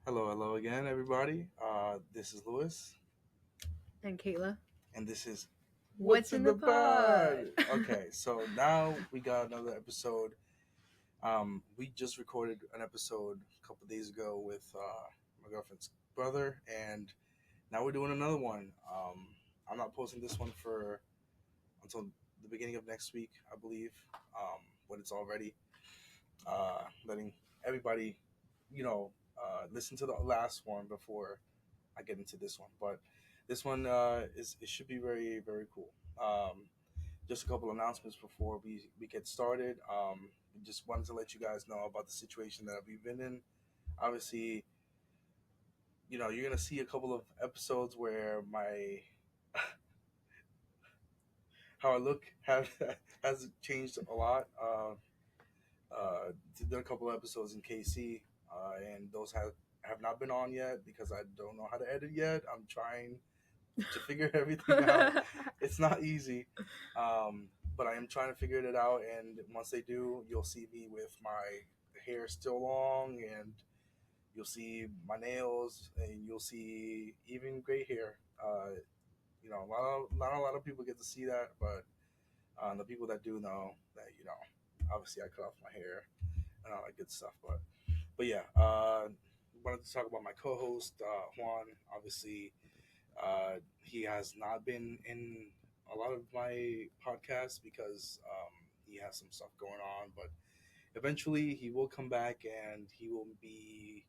Hello, hello again, everybody. This is Lewis, And Kayla. and this is What's What's in in the the Pod. pod? Okay, so now we got another episode. We just recorded an episode a couple days ago with my girlfriend's brother, and now we're doing another one. I'm not posting this one for until the beginning of next week, I believe, when it's all ready. Letting everybody, listen to the last one before I get into this one. But this one is it should be very very cool. Just a couple announcements before we get started. We just wanted to let you guys know about the situation that we've been in. Obviously, you're gonna see a couple of episodes where my how I look have has changed a lot. Did a couple of episodes in KC, and those have not been on yet because I don't know how to edit yet. I'm trying to figure everything out. It's not easy, um, but I am trying to figure it out. And once they do, you'll see me with my hair still long, and you'll see my nails, and you'll see even gray hair. Not a lot of people get to see that, but the people that do know that, obviously I cut off my hair and all that good stuff. But yeah, wanted to talk about my co-host Juan. Obviously, he has not been in a lot of my podcasts because he has some stuff going on. But eventually, he will come back and he will be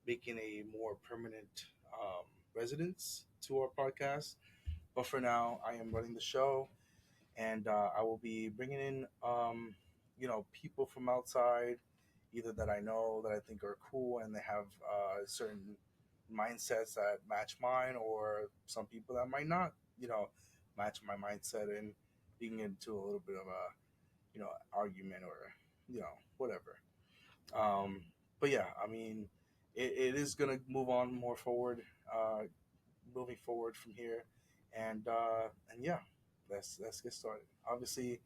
making a more permanent residence to our podcast. But for now, I am running the show, and I will be bringing in, people from outside, either that I know that I think are cool and they have certain mindsets that match mine, or some people that might not, match my mindset, and being into a little bit of a, argument, or whatever. Um, but yeah, I mean, it is gonna move on more forward, uh, moving forward from here, and yeah, let's get started. Obviously,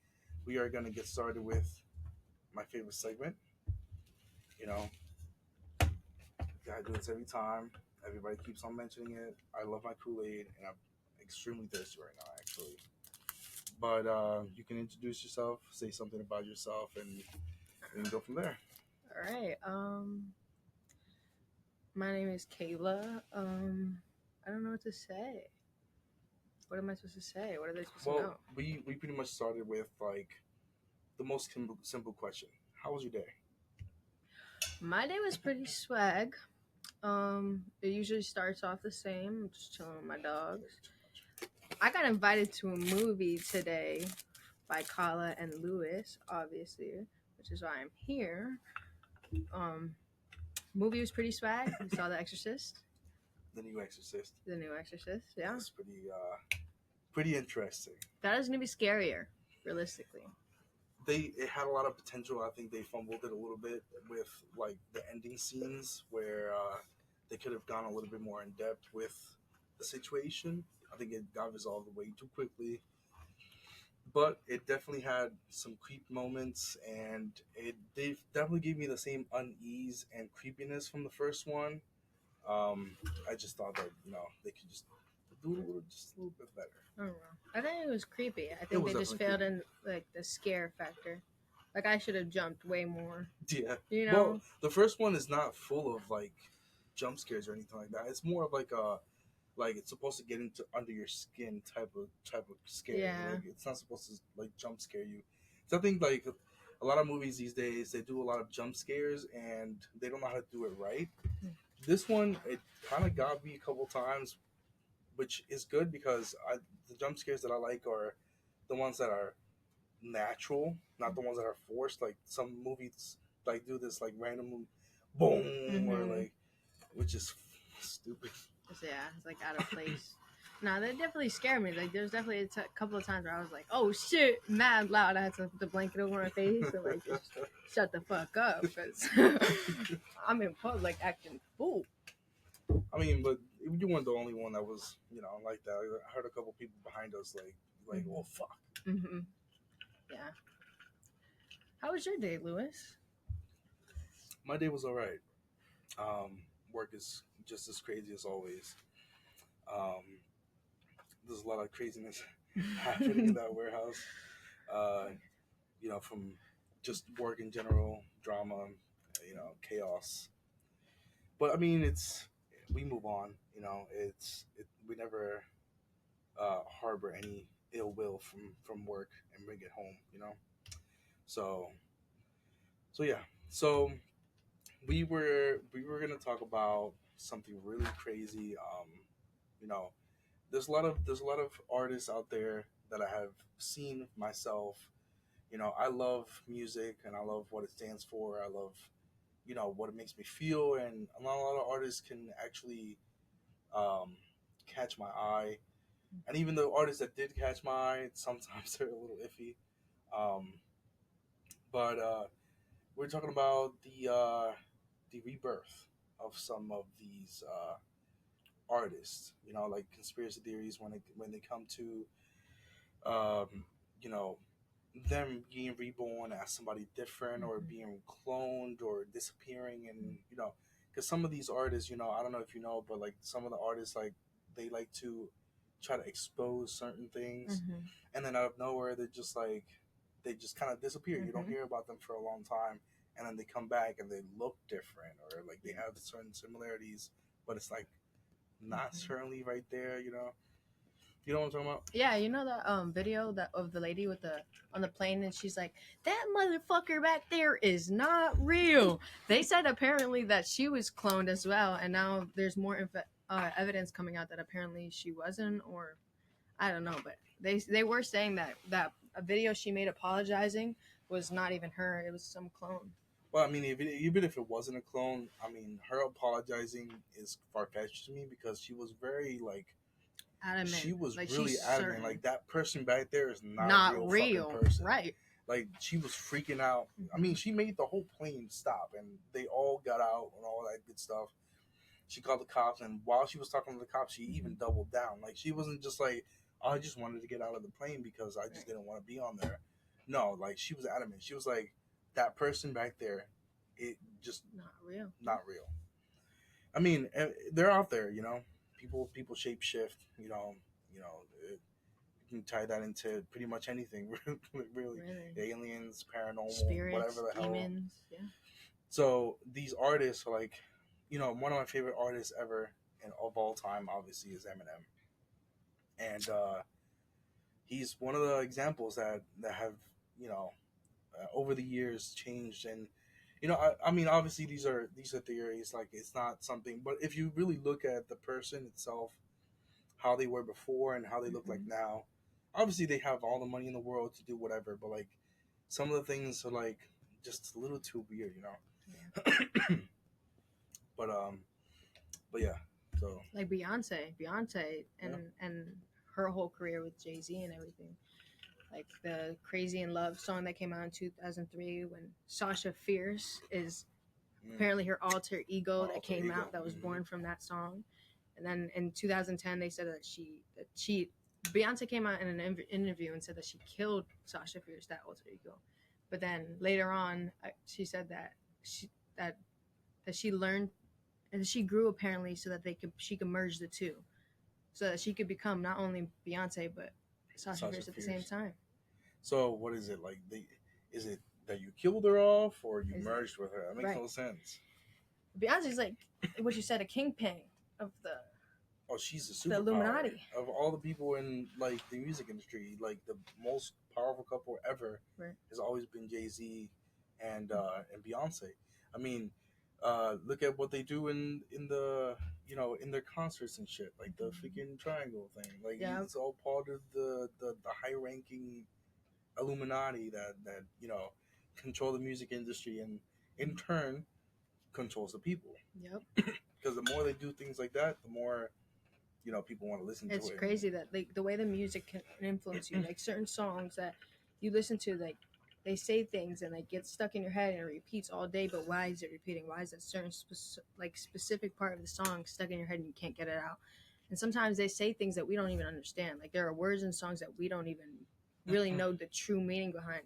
we are gonna get started with my favorite segment. You know, I do this every time. Everybody keeps on mentioning it. I love my Kool Aid, and I'm extremely thirsty right now, actually. But you can introduce yourself, say something about yourself, and we can go from there. All right. My name is Kayla. I don't know what to say. What am I supposed to say? What are they supposed to Well, know? we pretty much started with like the most simple question. How was your day? My day was pretty swag. It usually starts off the same. I'm just chilling with my dogs. I got invited to a movie today by Kala and Lewis, obviously, which is why I'm here. Um, Movie was pretty swag. We saw The Exorcist, The new Exorcist. the new Exorcist. Yeah, It's pretty interesting. that is gonna be scarier, realistically. It had a lot of potential. I think they fumbled it a little bit with like the ending scenes where they could have gone a little bit more in depth with the situation. I think it got resolved way too quickly, but it definitely had some creep moments, and they definitely gave me the same unease and creepiness from the first one. I just thought that they could just do it just a little bit better. I don't know. I think it was creepy. I It think was they just definitely failed creepy. in like the scare factor. Like I should have jumped way more. Yeah. You Well, know? the first one is not full of like jump scares or anything like that. It's more of like a like it's supposed to get into under your skin type of scare. Yeah. Like it's not supposed to like jump scare you. So I think like a lot of movies these days they do a lot of jump scares and they don't know how to do it right. This one it kind of got me a couple times, which is good because the jump scares that I like are the ones that are natural, not the ones that are forced. Like some movies like do this like random boom or Mm-hmm. like which is stupid. Yeah, it's like out of place. No, they definitely scared me. Like there's definitely a couple of times where I was like, "Oh shit!" Mad loud. I had to put the blanket over my face and like just shut the fuck up because I'm in public acting fool. I mean, but you weren't the only one that was like that. I heard a couple people behind us like oh fuck. Mm-hmm. Yeah. How was your day, Lewis? My day was all right. work is just as crazy as always. Um, there's a lot of craziness happening in that warehouse. Uh, from just work in general, drama, chaos. But I mean, we move on. We never harbor any ill will from work and bring it home. So yeah. So we were gonna talk about something really crazy. You know, there's a lot of artists out there that I have seen myself. I love music and I love what it stands for. I love what it makes me feel, and not a lot of artists can actually um, catch my eye. And even the artists that did catch my eye, sometimes they're a little iffy. Um, but we're talking about the rebirth of some of these artists. Like conspiracy theories when they come to um, you know them being reborn as somebody different or being cloned or disappearing, and because some of these artists, I don't know if you know, but like some of the artists, like they like to try to expose certain things, Mhm. and then out of nowhere they just kind of disappear. You don't hear about them for a long time, and then they come back and they look different, or like they have certain similarities, but it's like not certainly right there. You know what I'm talking about? Yeah, you know that video that of the lady with the on the plane, and she's like, "That motherfucker back there is not real." They said apparently that she was cloned as well, and now there's more evidence coming out that apparently she wasn't, or I don't know, but they were saying that a video she made apologizing was not even her; it was some clone. Well, I mean, even if it wasn't a clone, I mean, her apologizing is far fetched to me because she was very like Adamant, she was like really she's adamant. certain, Like that person back there is not not a real real, fucking person. right? Like she was freaking out. I mean, she made the whole plane stop, and they all got out and all that good stuff. She called the cops, and while she was talking to the cops, she even doubled down. Like she wasn't just like, oh, I just wanted to get out of the plane because I just didn't want to be on there. No, like she was adamant. She was like, that person back there, it just Not real. not real. I mean, they're out there. People shape shift. You can tie that into pretty much anything, really. Aliens, paranormal, Spirits, whatever the hell. demons, yeah. So these artists are like, one of my favorite artists ever and of all time, obviously, is Eminem, and he's one of the examples that have over the years changed. And I mean, obviously these are theories, like it's not something, but if you really look at the person itself, how they were before and how they look like now, obviously they have all the money in the world to do whatever, but like some of the things are like just a little too weird. Yeah. But yeah, so Like Beyonce, and her whole career with Jay-Z and everything. Like the Crazy in Love song that came out in 2003, when Sasha Fierce is apparently her alter ego that came out, that was born from that song. And then in 2010 they said that she Beyonce came out in an interview and said that she killed Sasha Fierce, that alter ego. But then later on, she said that she learned, and she grew apparently so that she could merge the two, so that she could become not only Beyonce but Sasha Fierce at the same time. So what is it like? Is it that you killed her off or you merged with her? That makes no sense. Beyonce's like what you said, a kingpin of the. Oh, she's a superpower. The Illuminati. Of all the people in like the music industry, like the most powerful couple ever has always been Jay-Z and Beyonce. I mean, look at what they do in the in their concerts and shit, like the freaking triangle thing. Like it's all part of the high ranking Illuminati that control the music industry and in turn controls the people. Yep. Because the more they do things like that, the more people want to listen to it. It's crazy that like the way the music can influence you. Like certain songs that you listen to, like they say things and they get stuck in your head and it repeats all day. But why is it repeating? Why is that certain specific part of the song stuck in your head and you can't get it out? And sometimes they say things that we don't even understand. Like there are words in songs that we don't even really know the true meaning behind,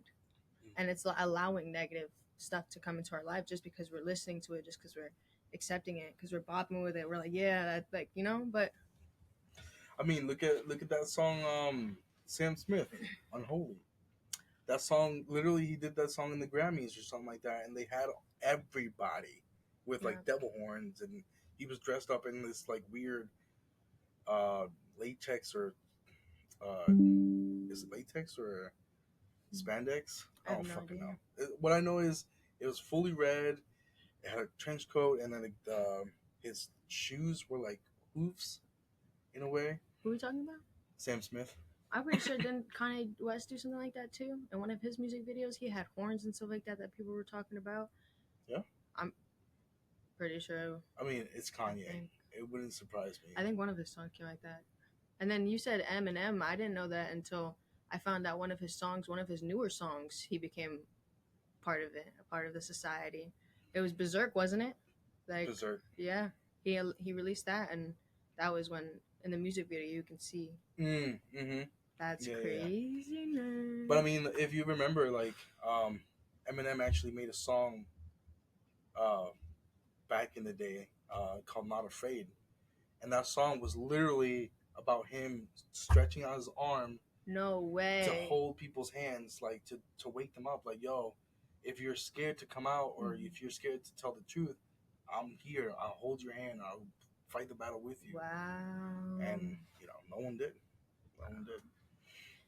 and it's allowing negative stuff to come into our life just because we're listening to it, just because we're accepting it because we're bopping with it. We're like, yeah, that, like, you know. But I mean, look at that song, Sam Smith, "Unholy." That song, literally, he did that song in the Grammys or something like that, and they had everybody with yeah, like devil horns, and he was dressed up in this like weird latex or is it latex or spandex? I I have don't no fucking idea. know. What I know is it was fully red. It had a trench coat, and then his shoes were like hoofs in a way. Who are we talking about? Sam Smith. I'm pretty sure didn't Kanye West do something like that too? In one of his music videos, he had horns and stuff like that that people were talking about. Yeah. I'm pretty sure. I mean, it's I Kanye. think, It wouldn't surprise me. I think one of his songs came like that. And then you said Eminem. I didn't know that until I found out one of his songs, one of his newer songs, he became part of it, a part of the society. It was Berserk, wasn't it? Like, Berserk. yeah, he released that, and that was when in the music video you can see Mm-hmm. that's Yeah, yeah. crazy. But I mean, if you remember, like, Eminem actually made a song back in the day called "Not Afraid," and that song was literally about him stretching out his arm No to way. hold people's hands, like to wake them up. Like, yo, if you're scared to come out or if you're scared to tell the truth, I'm here. I'll hold your hand. I'll fight the battle with you. Wow. And no one did. No one did.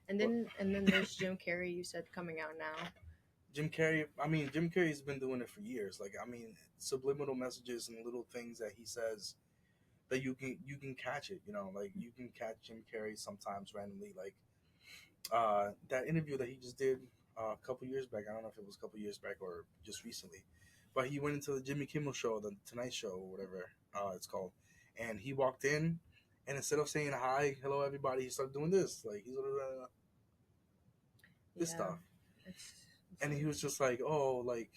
And then there's Jim Carrey. You said coming out now. Jim Carrey. I mean, Jim Carrey's been doing it for years. Like, I mean, subliminal messages and little things that he says that you can catch it. Like you can catch Jim Carrey sometimes randomly. Like that interview that he just did a couple years back. I don't know if it was a couple years back or just recently, but he went into the Jimmy Kimmel show, the Tonight Show, or whatever it's called, and he walked in, and instead of saying hi, hello everybody, he started doing this, like he's this stuff. And he was just like, oh, like,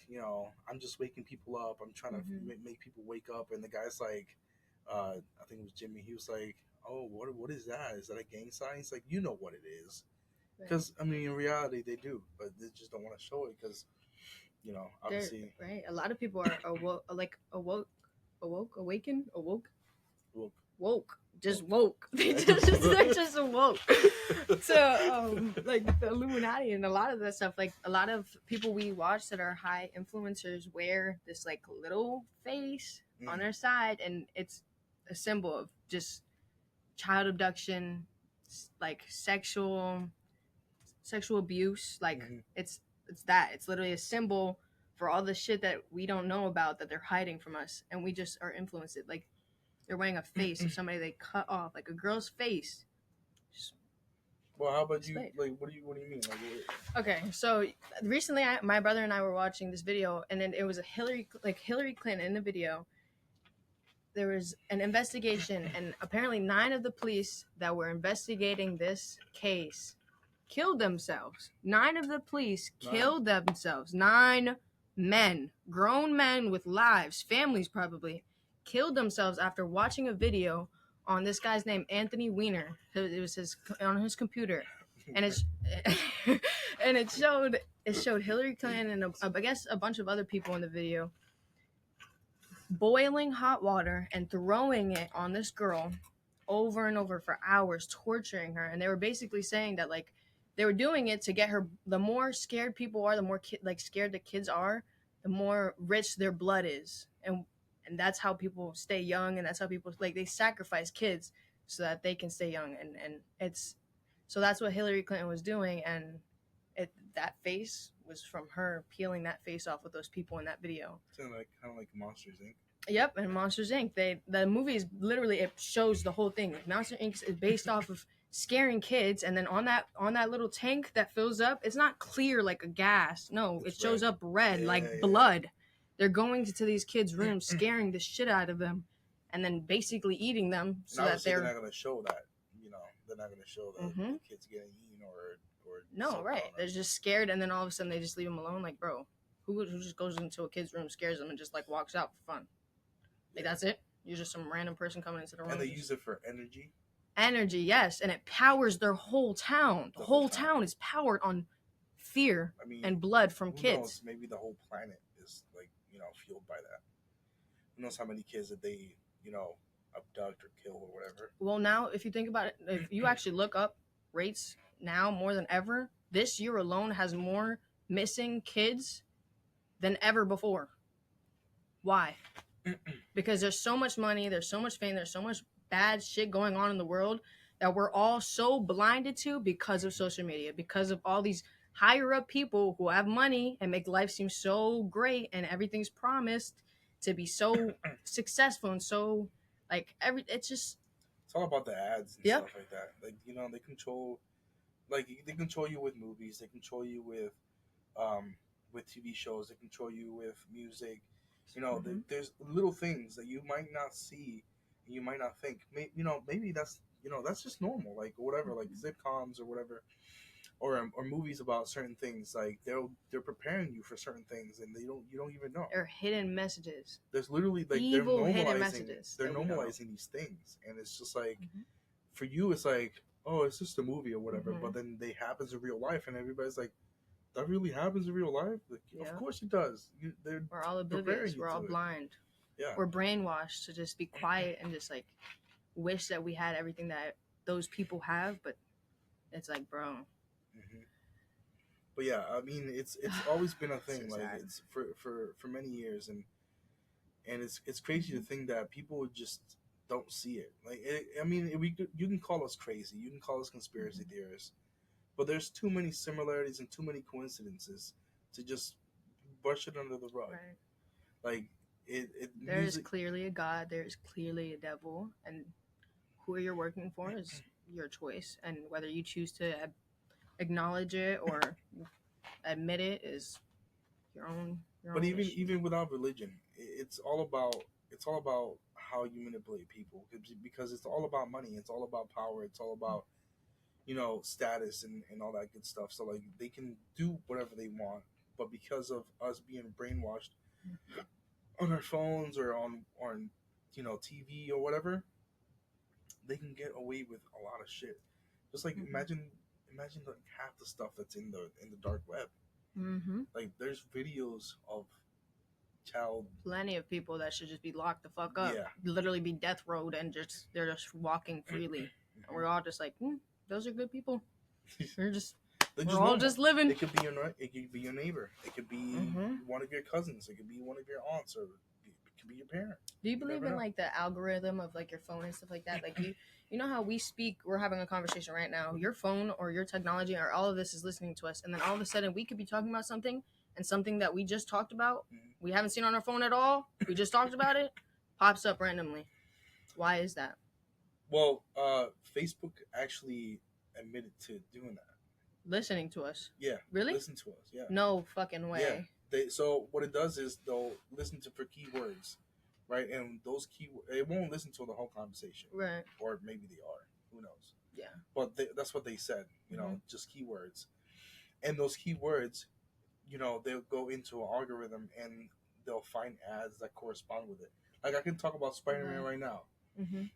I'm just waking people up. I'm trying to make people wake up. And the guy's like, I think it was Jimmy. He was like, oh, what is that? Is that a gang sign? He's like, you know what it is. Because, I mean, in reality, they do. But they just don't want to show it because, obviously. Right. A lot of people are awoke. Just woke. They're just awoke to like the Illuminati and a lot of that stuff. Like a lot of people we watch that are high influencers wear this like little face on their side, and it's a symbol of just child abduction, like sexual abuse. Like it's literally a symbol for all the shit that we don't know about that they're hiding from us, and we just are influenced. Like they're wearing a face of somebody they cut off, like a girl's face. Well, how about you? Like, what do you mean? Like, okay, so recently, my brother and I were watching this video, and then it was a Hillary Clinton in the video. There was an investigation, and apparently 9 of the police that were investigating this case killed themselves. 9 of the police killed themselves. 9 men, grown men with lives, families probably, killed themselves after watching a video on this guy's name, Anthony Weiner. It was on his computer, and it showed Hillary Clinton and I guess a bunch of other people in the video boiling hot water and throwing it on this girl over and over for hours, torturing her. And they were basically saying that like they were doing it to get her. The more scared people are, the more scared the kids are, the more rich their blood is, and that's how people stay young, and that's how people like they sacrifice kids so that they can stay young, and it's so that's what Hillary Clinton was doing, and that face was from her peeling that face off with those people in that video. Kind of like Monsters Inc. Yep, and Monsters Inc. The movie is literally, it shows the whole thing. Monsters Inc. is based off of scaring kids, and then on that little tank that fills up, it's not clear like a gas. No, it shows up red like blood. They're going to these kids' rooms, scaring the shit out of them, and then basically eating them so that they're not going to show that. They're not going to show that the kids getting eaten or no, right. They're just scared, and then all of a sudden they just leave them alone. Like, bro, who just goes into a kid's room, scares them, and just like walks out for fun? Like, that's it? You're just some random person coming into the room. And they use it for energy. Energy, yes, and it powers their whole town. The whole town is powered on fear and blood from kids. Knows? Maybe the whole planet is like fueled by that. Who knows how many kids that they, abduct or kill or whatever. Well, now if you think about it, if you actually look up rates now more than ever, this year alone has more missing kids than ever before. Why? Because there's so much money, there's so much fame, there's so much bad shit going on in the world that we're all so blinded to because of social media, because of all these higher up people who have money and make life seem so great and everything's promised to be so successful and so it's just It's all about the ads and Yep. stuff like that. Like, they control, they control you with movies. They control you with TV shows. They control you with music. There's little things that you might not see, and you might not think. Maybe that's just normal, like or whatever, like sitcoms or whatever, or movies about certain things. Like they're preparing you for certain things, and you don't even know. They're hidden messages. There's literally like Evil they're hidden normalizing messages they're that we know. normalizing these things, and it's just like for you, it's like, oh, it's just a movie or whatever. Mhm. But then they happens in real life, and everybody's like, that really happens in real life? Like, Yeah. Of course it does. We're all preparing oblivious. you We're to all it. blind. Yeah. We're brainwashed to just be quiet and just like wish that we had everything that those people have, but it's like, bro. hmm But yeah, I mean, it's always been a thing. So Like sad. it's for many years, and it's crazy to think that people just don't see it. Like you can call us crazy, you can call us conspiracy theorists, but there's too many similarities and too many coincidences to just brush it under the rug. Right. Like There is music, clearly a God, there is clearly a devil, and who you're working for is your choice, and whether you choose to acknowledge it or admit it is your own but even issue. even without religion, it's all about how you manipulate people, because it's all about money, it's all about power, it's all about status and all that good stuff. So like they can do whatever they want, but because of us being brainwashed on our phones or on TV or whatever, they can get away with a lot of shit. Just like imagine like half the stuff that's in the dark web. Like there's videos of child. Plenty of people that should just be locked the fuck up. Yeah. Literally be death rowed and they're just walking freely. And we're all just like, those are good people. We're all normal. just living. It could be your neighbor. It could be one of your cousins. It could be one of your aunts, or it could be your parent. Do you believe in like the algorithm of like your phone and stuff like that? Like you know how we speak, we're having a conversation right now. Your phone or your technology or all of this is listening to us, and then all of a sudden we could be talking about something, and something that we just talked about, we haven't seen on our phone at all, we just talked about it, pops up randomly. Why is that? Well, Facebook actually admitted to doing that. Listening to us. Yeah. Really? Listen to us. Yeah. No fucking way. Yeah. So what it does is they'll listen for keywords, right? And those it won't listen to the whole conversation, Right. Or maybe they are. Who knows? Yeah. But that's what they said. Just keywords, and those keywords, they'll go into an algorithm and they'll find ads that correspond with it. Like I can talk about Spider-Man right now,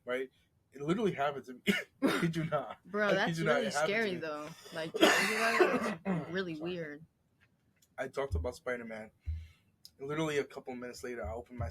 right? It literally happened to me. I kid you not. Bro, that's really scary though. Like, it's really weird. I talked about Spider-Man. Literally a couple of minutes later, I open my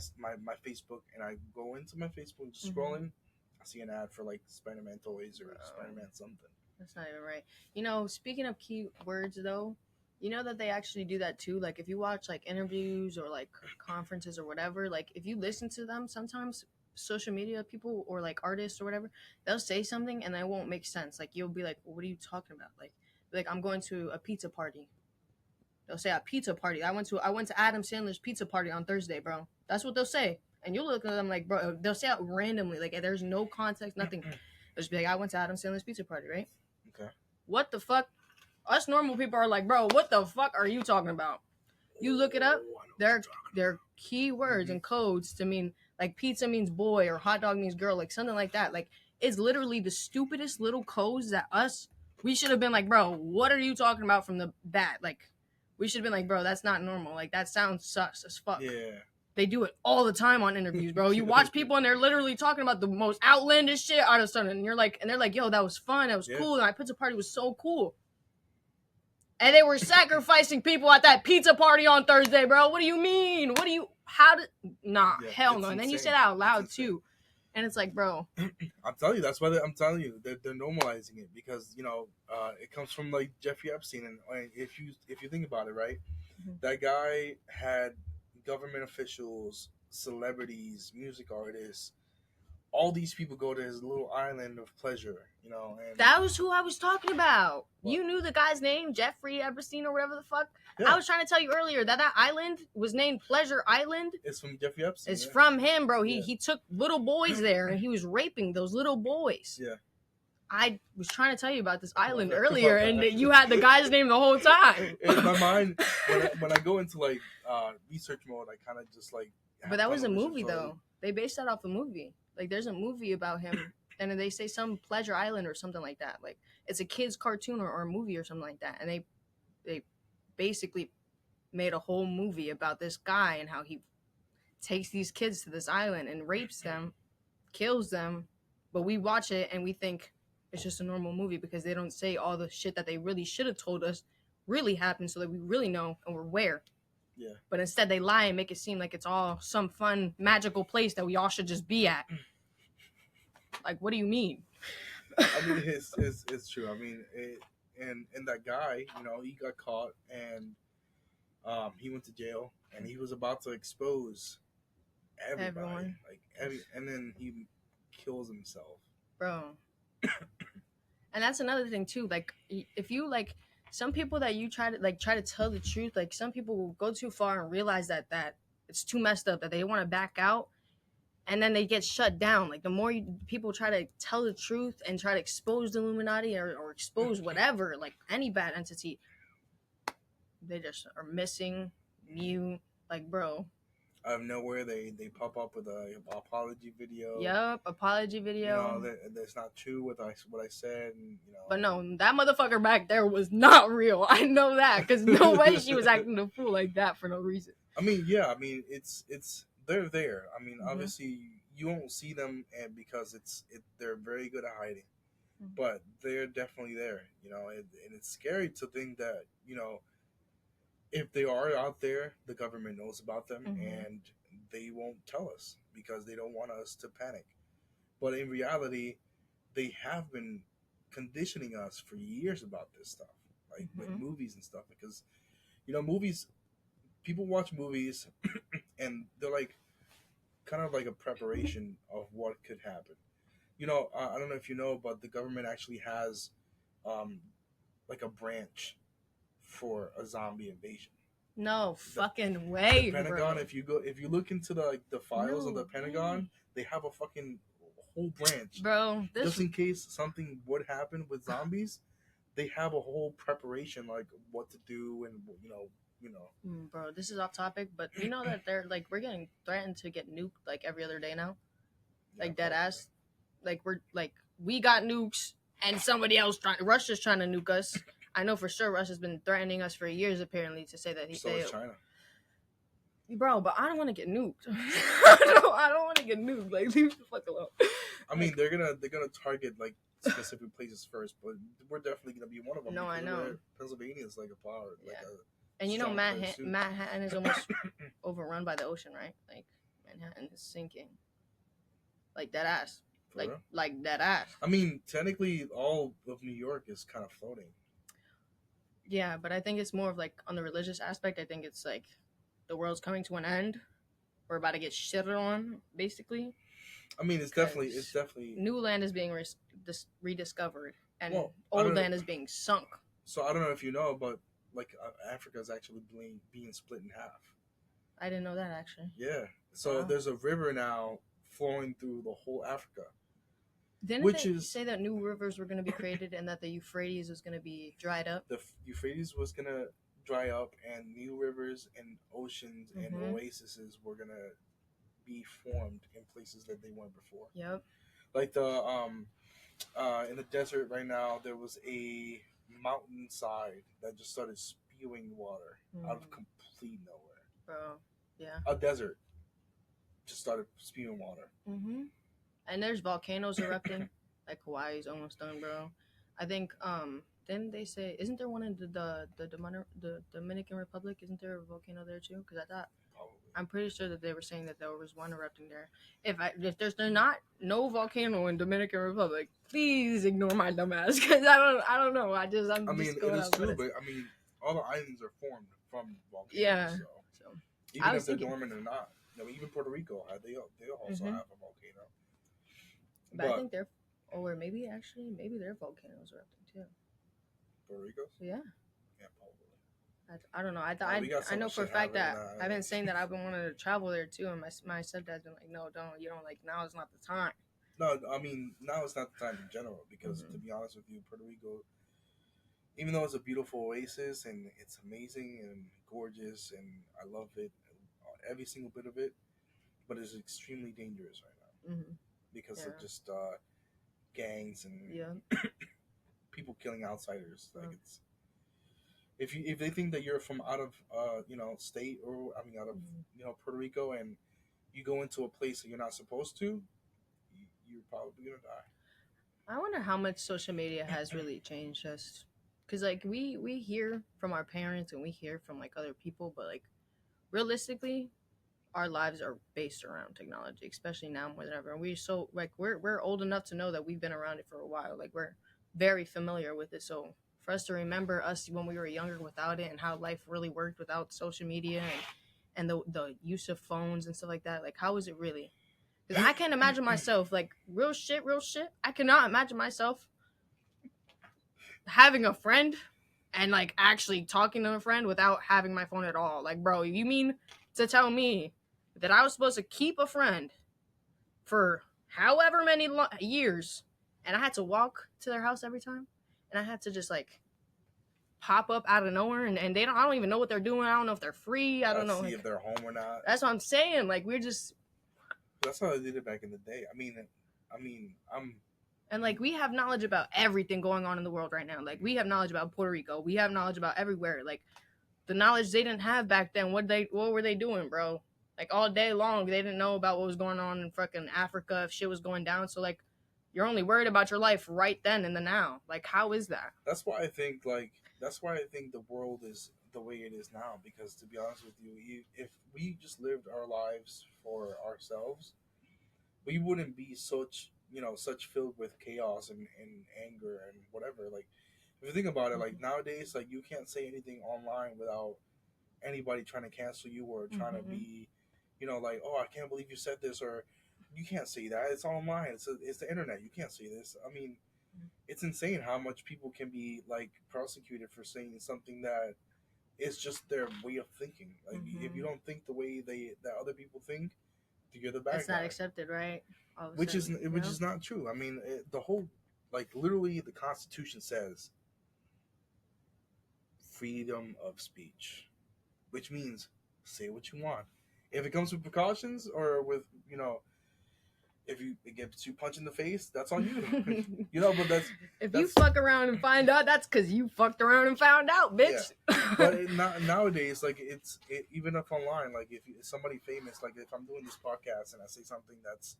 Facebook and I go into my Facebook, just scrolling. I see an ad for like Spider-Man toys or Spider-Man something. That's not even right. Speaking of keywords though, you know that they actually do that too. Like if you watch like interviews or like conferences or whatever, like if you listen to them, sometimes social media people or like artists or whatever, they'll say something and it won't make sense. Like you'll be like, well, what are you talking about? Like I'm going to a pizza party. They'll say a pizza party. I went to Adam Sandler's pizza party on Thursday, bro. That's what they'll say. And you'll look at them like, bro, they'll say it randomly. Like there's no context, nothing. They'll just be like, I went to Adam Sandler's pizza party, right? Okay. What the fuck? Us normal people are like, bro, what the fuck are you talking about? You look it up. They're keywords and codes to mean like pizza means boy or hot dog means girl, like something like that. Like it's literally the stupidest little codes that we should have been like, bro, what are you talking about from the bat? Like we should have been like, bro, that's not normal. Like that sounds sus as fuck. Yeah. They do it all the time on interviews, bro. You watch people and they're literally talking about the most outlandish shit out of sudden, and you're like, and they're like, yo, that was fun, that was cool, and my pizza party was so cool. And they were sacrificing people at that pizza party on Thursday, bro. What do you mean? how did nah, Yeah, hell it's no. And then you say insane. that out It's loud insane. too. And it's like, bro, I'm telling you, that's why I'm telling you they're normalizing it because it comes from like Jeffrey Epstein, and like, if you think about it, right, Mhm. that guy had government officials, celebrities, music artists, all these people go to his little island of pleasure, and that was who I was talking about. what? You knew the guy's name, Jeffrey Epstein or whatever the fuck. Yeah, I was trying to tell you earlier that island was named Pleasure Island. it's from Jeffrey Epstein. It's Yeah. from him, bro. Yeah. He took little boys there and he was raping those little boys. Yeah. I was trying to tell you about this island bad. earlier, My and bad. you had the guy's name the whole time. In my mind, when I go into like research mode, I kind of just like. But that was a movie, research, though. They based that off a movie. Like, there's a movie about him, and then they say some Pleasure Island or something like that. Like, it's a kid's cartoon or a movie or something like that. And they basically made a whole movie about this guy and how he takes these kids to this island and rapes them, kills them. But we watch it and we think it's just a normal movie because they don't say all the shit that they really should have told us really happened so that we really know and we're aware. Yeah. But instead they lie and make it seem like it's all some fun, magical place that we all should just be at. Like, what do you mean? I mean, it's true. I mean, and that guy, he got caught and he went to jail and he was about to expose everybody, Everyone. and then he kills himself, Bro. And that's another thing too. Like, if you like some people that you try to tell the truth, like some people will go too far and realize that it's too messed up that they want to back out, and then they get shut down. Like the more people try to tell the truth and try to expose the Illuminati or expose whatever, like any bad entity, they just are missing, mute. Like, bro. Out of nowhere, they pop up with a apology video. Yup, apology video. That's not true what I said, and But no, that motherfucker back there was not real. I know that because no way she was acting a fool like that for no reason. I mean, yeah, I mean it's they're there. I mean, Mhm. obviously you won't see them, and because they're very good at hiding, Mhm. but they're definitely there. And it's scary to think that if they are out there, the government knows about them, Mhm. and they won't tell us because they don't want us to panic. But in reality, they have been conditioning us for years about this stuff, like with Mhm. movies and stuff, because movies. People watch movies, and they're like kind of like a preparation of what could happen. I don't know if you know, but the government actually has like a branch for a zombie invasion. No fucking way, The Pentagon, bro. if you look into the files No of the Pentagon, way. they have a fucking whole branch. Bro, this Just in case something would happen with zombies, they have a whole preparation, like what to do, and bro, this is off topic, but you know that they're like we're getting threatened to get nuked like every other day now, like dead ass. Like we got nukes and somebody else Russia's trying to nuke us. I know for sure Russia's been threatening us for years apparently to say that So is China. Bro, but I don't want to get nuked. I don't want to get nuked. Like, leave the fuck alone. I mean, they're gonna target like specific places first, but we're definitely gonna be one of them. No, I know. Pennsylvania is like a power. Yeah. Like And you know, strong place, too. Manhattan is almost overrun by the ocean, right? Like Manhattan is sinking. Like dead ass. For real? Like dead ass. I mean, technically, all of New York is kind of floating. Yeah, but I think it's more of like on the religious aspect. I think it's like the world's coming to an end. We're about to get shitted on, basically. I mean, it's definitely new land is being rediscovered, and Well, old land is being sunk. So I don't know if you know, but like Africa is actually being split in half. I didn't know that actually. Yeah. So there's a river now flowing through the whole Africa. Didn't they say that new rivers were going to be created and that the Euphrates was going to be dried up? The Euphrates was going to dry up, and new rivers and oceans and oases were going to be formed in places that they weren't before. Yep. Like the in the desert right now, there was a mountainside that just started spewing water out of complete nowhere. Bro, yeah. A desert just started spewing water. Mm-hmm. And there's volcanoes erupting. Like Hawaii's almost done, bro. I think didn't they say? Isn't there one in the Dominican Republic? Isn't there a volcano there too? Because I thought Probably. I'm pretty sure that they were saying that there was one erupting there. If there's not no volcano in Dominican Republic, please ignore my dumb ass because I don't know. I'm I mean, just it going is out. true, but I mean, all the islands are formed from volcanoes. Yeah. So So even I if was they're thinking, dormant or not, I mean, even Puerto Rico, they also Mhm. have a volcano. but I think they're, or maybe their volcanoes erupting too. Puerto Rico's. Yeah. Yeah, probably. I don't know. We got I so know much for a shit fact that happening, I've been saying that I've been wanting to travel there too, and my stepdad's been like, no, don't. You don't like now. Is not the time. No, I mean now it's not the time in general because to be honest with you, Puerto Rico, even though it's a beautiful oasis and it's amazing and gorgeous and I love it, every single bit of it, but it's extremely dangerous right now because of just gangs and people killing outsiders. Like it's if they think that you're from out of state or I mean out of Puerto Rico and you go into a place that you're not supposed to, you're probably gonna die. I wonder how much social media has really changed us, because like we hear from our parents and we hear from like other people, but like realistically, our lives are based around technology, especially now more than ever. And we're old enough to know that we've been around it for a while. Like we're very familiar with it. So for us to remember us when we were younger without it and how life really worked without social media and the use of phones and stuff like that, like how was it really? Because I can't imagine myself, like, real shit. I cannot imagine myself having a friend and, like, actually talking to a friend without having my phone at all. Like, bro, you mean to tell me that I was supposed to keep a friend for however many years and I had to walk to their house every time? And I had to just, like, pop up out of nowhere and I don't even know what they're doing. I don't know if they're free. I don't know. See like, if they're home or not. That's what I'm saying. Like, we're just... That's how I did it back in the day. I mean, And like we have knowledge about everything going on in the world right now. Like we have knowledge about Puerto Rico. We have knowledge about everywhere. Like the knowledge they didn't have back then. What were they doing, bro? Like all day long, they didn't know about what was going on in fucking Africa if shit was going down. So like, you're only worried about your life right then in the now. Like, how is that? That's why I think the world is the way it is now. Because to be honest with you, if we just lived our lives for ourselves, we wouldn't be such filled with chaos and anger and whatever. Like if you think about it, like nowadays, like you can't say anything online without anybody trying to cancel you or trying to be, like, oh, I can't believe you said this, or you can't say that. It's online. It's the internet. You can't say this. I mean, it's insane how much people can be like prosecuted for saying something that is just their way of thinking. Like if you don't think the way that other people think, you're the bad guy. It's not accepted, right? Which is not true. I mean, the whole literally the Constitution says freedom of speech, which means say what you want. If it comes with precautions or with if it gets you punched in the face, that's on you. But if you fuck around and find out, that's because you fucked around and found out, bitch. Yeah. But nowadays, like even if online, like if somebody famous, like if I'm doing this podcast and I say something that's,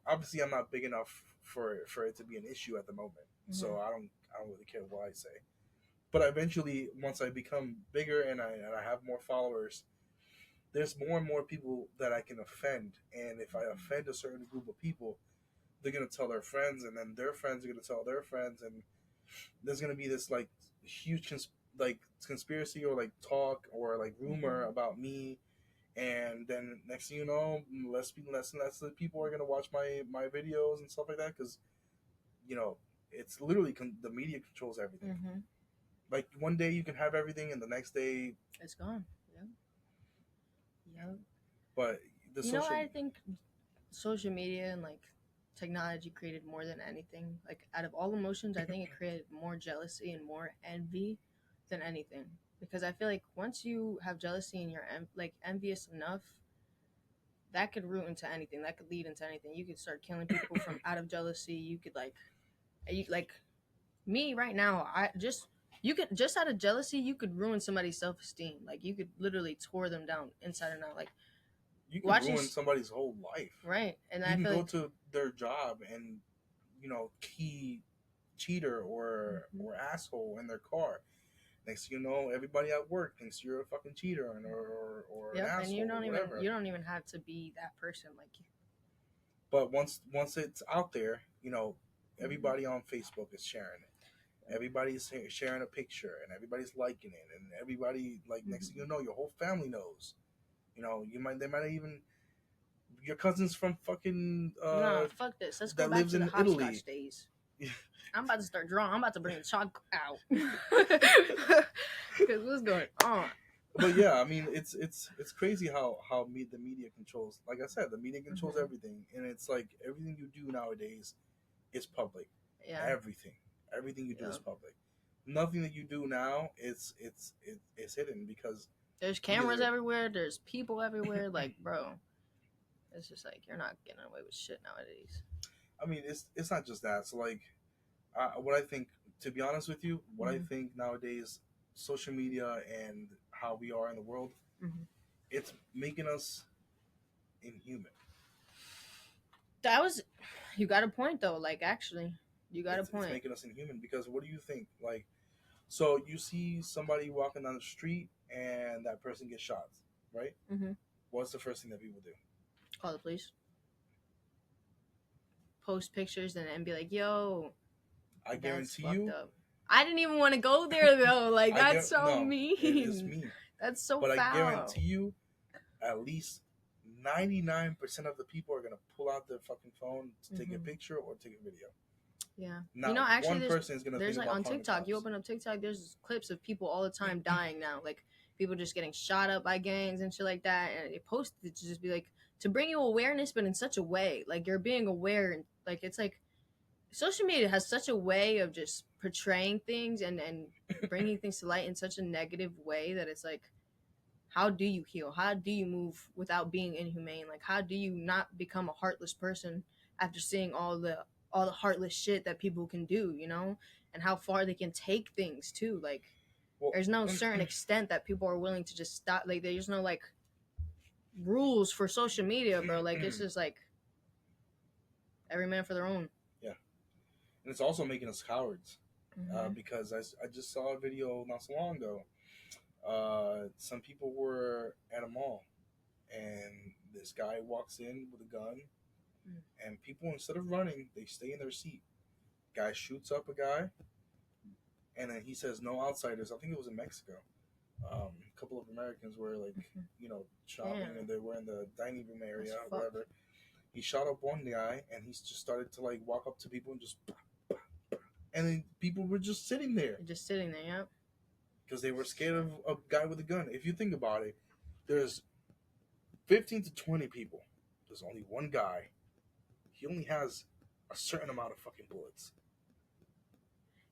obviously I'm not big enough for it to be an issue at the moment, so I don't really care what I say. But eventually, once I become bigger and I have more followers, there's more and more people that I can offend. And if I offend a certain group of people, they're going to tell their friends, and then their friends are going to tell their friends. And there's going to be this like huge conspiracy or like talk or like rumor about me. And then next thing you know, less and less people are going to watch my videos and stuff like that. Because, it's literally the media controls everything. Like one day you can have everything and the next day it's gone. Yep. But I think social media and like technology created more than anything. Like out of all emotions, I think it created more jealousy and more envy than anything. Because I feel like once you have jealousy and you're envious enough, that could root into anything. That could lead into anything. You could start killing people from out of jealousy. You could me right now. You could just out of jealousy, you could ruin somebody's self-esteem. Like you could literally tore them down inside and out. Like you can ruin somebody's whole life, right? And you can go to their job and key cheater or asshole in their car, Next thing you know, everybody at work thinks you're a fucking cheater or an Yep, asshole and you or don't even whatever. you don't even have to be that person. Like, But once it's out there, everybody on Facebook is sharing it. Everybody's sharing a picture, and everybody's liking it, and everybody like next thing you know, your whole family knows. They might even your cousins from fucking nah, fuck this. Let's go that back lives to the in Italy. hopscotch days. I'm about to start drawing. I'm about to bring the chalk out. Because what's going on? But yeah, I mean, it's crazy how the media controls. Like I said, the media controls everything, and it's like everything you do nowadays is public. Yeah. Everything you do is public. Nothing that you do now is hidden because there's cameras everywhere. There's people everywhere. Like, bro, it's just like you're not getting away with shit nowadays. I mean, it's not just that. So like, what I think, to be honest with you, what I think nowadays, social media and how we are in the world, it's making us inhuman. You got a point though. Like, actually, you got a point. It's making us inhuman because what do you think? Like, so you see somebody walking down the street and that person gets shot, right? What's the first thing that people do? Call the police. Post pictures and be like, yo, I guarantee you. I didn't even want to go there though. Like, that's so mean. It is mean. That's so But foul. I guarantee you, at least 99% of the people are gonna pull out their fucking phone to take a picture or take a video. Yeah. Now, actually, one person is gonna. There's like on TikTok. You open up TikTok. There's clips of people all the time dying now. Like people just getting shot up by gangs and shit like that. And it posted to just be like to bring you awareness, but in such a way like you're being aware and like it's like social media has such a way of just portraying things and bringing things to light in such a negative way that it's like, how do you heal? How do you move without being inhumane? Like, how do you not become a heartless person after seeing all the heartless shit that people can do, and how far they can take things too? Like, there's no certain extent that people are willing to just stop. Like, there's no like rules for social media, bro. Like, it's just like every man for their own. Yeah, and it's also making us cowards because I just saw a video not so long ago. Some people were at a mall and this guy walks in with a gun and people, instead of running, they stay in their seat. Guy shoots up a guy and then he says no outsiders. I think it was in Mexico. A couple of Americans were like shopping and they were in the dining room area or whatever. He shot up one guy and he just started to like walk up to people and just and then people were just sitting there. Yeah. Because they were scared of a guy with a gun. If you think about it, there's 15 to 20 people. There's only one guy. He only has a certain amount of fucking bullets.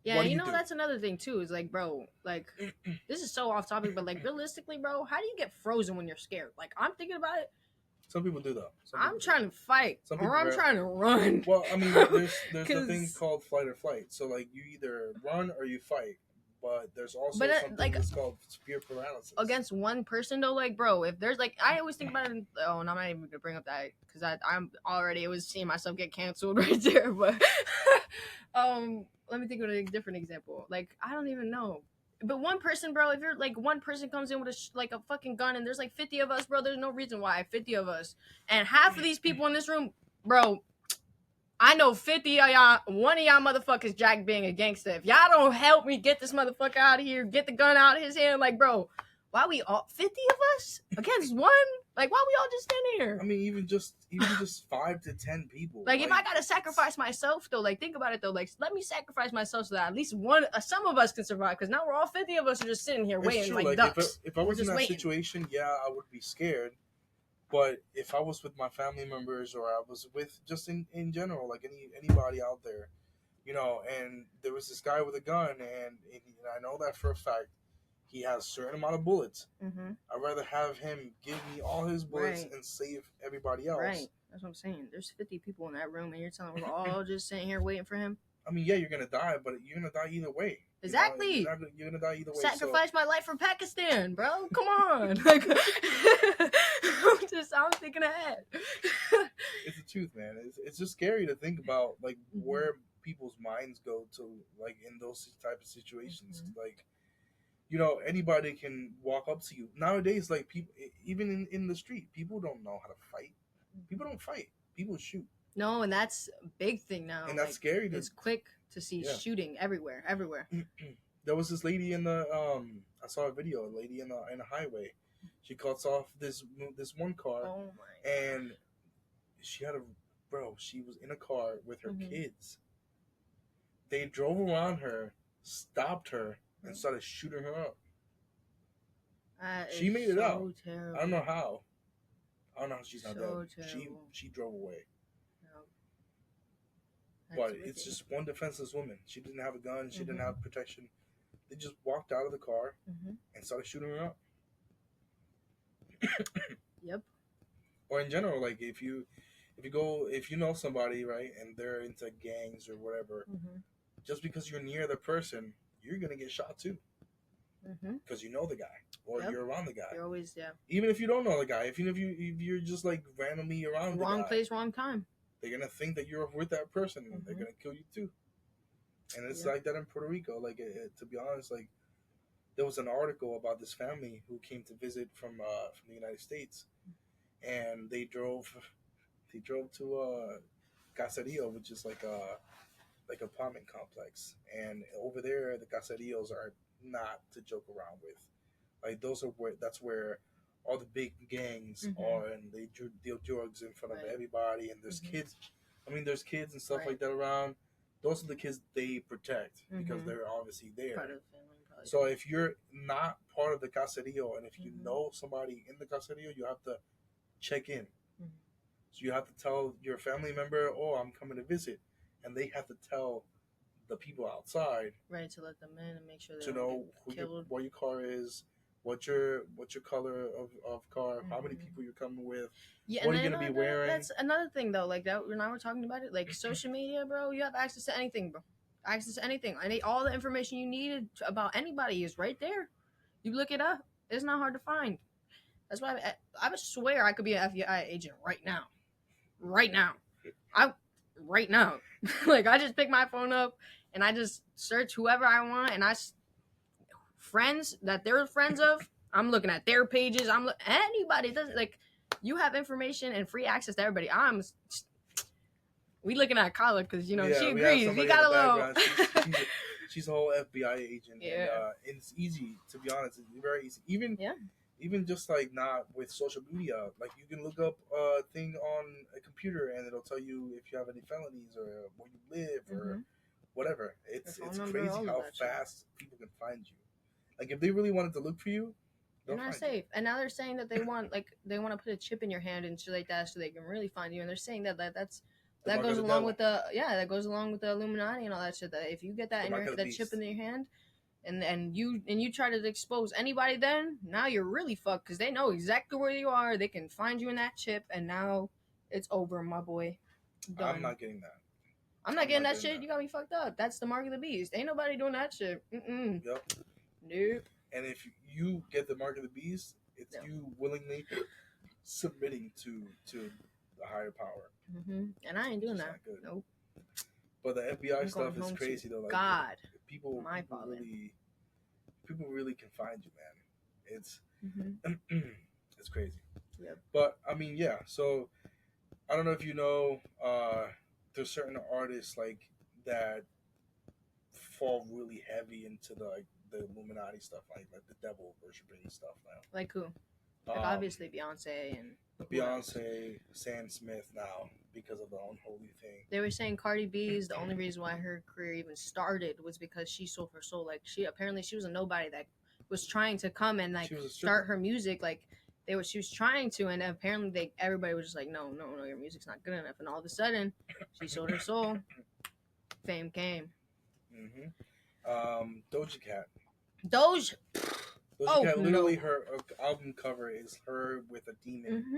Yeah, that's another thing too. Is like, bro, like this is so off topic, but like realistically, bro, how do you get frozen when you're scared? Like, I'm thinking about it. Some people do though. I'm trying to fight, or I'm trying to run. Well, I mean, there's a thing called flight or flight. So like, you either run or you fight. But there's also something that's called severe paralysis. Against one person though, like, bro, if there's like, I always think about it. And I'm not even gonna bring up that because I'm already seeing myself get canceled right there. But let me think of a different example. Like, I don't even know. But one person, bro, if you're like one person comes in with a fucking gun and there's like 50 of us, bro, there's no reason why 50 of us and half of these people in this room, bro. I know 50 of y'all, one of y'all motherfuckers Jack being a gangster. If y'all don't help me get this motherfucker out of here, get the gun out of his hand, like, bro, why we all 50 of us against one? Like, why we all just stand here? I mean, even just 5 to 10 people. Like if I gotta sacrifice myself though, like think about it though, like let me sacrifice myself so that at least some of us can survive. Because now we're all 50 of us are just sitting here waiting like ducks. If I was in that situation, yeah, I would be scared. But if I was with my family members or I was with just in general, like anybody out there, and there was this guy with a gun and I know that for a fact he has a certain amount of bullets. I'd rather have him give me all his bullets and save everybody else. Right. That's what I'm saying. There's 50 people in that room and you're telling me we're all just sitting here waiting for him. I mean, yeah, you're going to die, but you're going to die either way. Exactly. You're going to die either way. Sacrifice my life for Pakistan, bro. Come on. Like, I'm thinking ahead. It's the truth, man. It's just scary to think about, like, where people's minds go to, like, in those type of situations. Like, You know, anybody can walk up to you nowadays. Like people, even in the street, people don't know how to fight. People don't fight. People shoot, No, and that's a big thing now. and that's scary. It's quick to see Yeah. shooting everywhere, everywhere. There was this lady in the I saw a video. A lady in the highway. She cuts off this one car, Oh my! and she had a bro. She was in a car with her Mhm. kids. They drove around her, stopped her, and started shooting her up. That She is made it so out. Terrible. I don't know how. I don't know how she's not So dead. terrible. She drove away. That's But wicked. it's just one defenseless woman. She didn't have a gun. She didn't Mhm. have protection. They just walked out of the car Mhm. and started shooting her up. Yep. Or in general, like if you know somebody, right, and they're into gangs or whatever, Mhm. just because you're near the person, you're gonna get shot too, Mhm. because you know the guy or Yep. you're around the guy. You're always Even if you don't know the guy, even if you're just like randomly around wrong the guy, place, wrong time. they're gonna think that you're with that person, and they're Mhm. gonna kill you too. And it's Yep. like that in Puerto Rico. Like to be honest, like there was an article about this family who came to visit from the United States, and they drove to Caserio, which is like a apartment complex, and over there the Caserios are not to joke around with. Like that's where all the big gangs Mhm. are, and they deal drugs in front of Right. everybody, and there's Mhm. kids. I mean, there's kids and stuff Right. like that around. Those are the kids they protect because Mhm. they're obviously there. Part of the family, probably. So if you're not part of the caserio, and if you Mhm. know somebody in the caserio, you have to check in. Mhm. So you have to tell your family member, "Oh, I'm coming to visit," and they have to tell the people outside Right, to let them in and make sure they to don't know get killed. what your car is, what your color of car, how many Mhm. people you're coming with, Yeah, what and are you I gonna be know wearing. that's another thing though. Like that, when I were talking about it, like social media, bro, you have access to anything, bro. Access to anything. All the information you needed about anybody is right there. You look it up. It's not hard to find. That's why I would swear I could be an FBI agent right now. Right now. Right now. Like I just pick my phone up and I just search whoever I want, and friends that they're friends of. I'm looking at their pages. Anybody doesn't like. You have information and free access to everybody. We looking at Kyla because she We have agrees. We somebody got in a the little. background. She's a whole FBI agent, Yeah. and it's easy, to be honest. It's very easy. Yeah. Even just like not with social media, like you can look up a thing on a computer and it'll tell you if you have any felonies or where you live or whatever. It's phone number, crazy all of how that shit. fast people can find you. Like if they really wanted to look for you, they'll You're not find safe. And now they're saying that they want to put a chip in your hand and shit like that so they can really find you. And they're saying that The that mark goes of the along devil. with that goes along with the Illuminati and all that shit. That if you get that The in mark your of the that chip beast. in your hand, and you try to expose anybody, then now you're really fucked because they know exactly where you are. They can find you in that chip, and now it's over, my boy. Done. I'm not getting that. I'm not getting that shit. You got me fucked up. That's the mark of the beast. Ain't nobody doing that shit. Mm-mm. Yep. Nope. And if you get the mark of the beast, it's Yeah. you willingly submitting to the higher power. Mm-hmm. And I ain't doing It's that. not good. Nope. But the FBI I'm stuff going is home crazy to though. Like God, people Father. people really can find you, man. It's Mm-hmm. it's crazy. Yep. But I mean, yeah. So I don't know if you know, there's certain artists like that fall really heavy into the Illuminati stuff, like the devil worshiping stuff now. Like who? Like obviously Beyonce and Beyonce, Sam Smith now because of the unholy thing. They were saying Cardi B is the only reason why her career even started was because she sold her soul. Like she was a nobody that was trying to come and like start her music. Like she was trying to, and apparently everybody was just like, no, your music's not good enough. And all of a sudden, she sold her soul. Fame came. Doja Cat. Doja Cat, literally her album cover is her with a demon. Mm-hmm.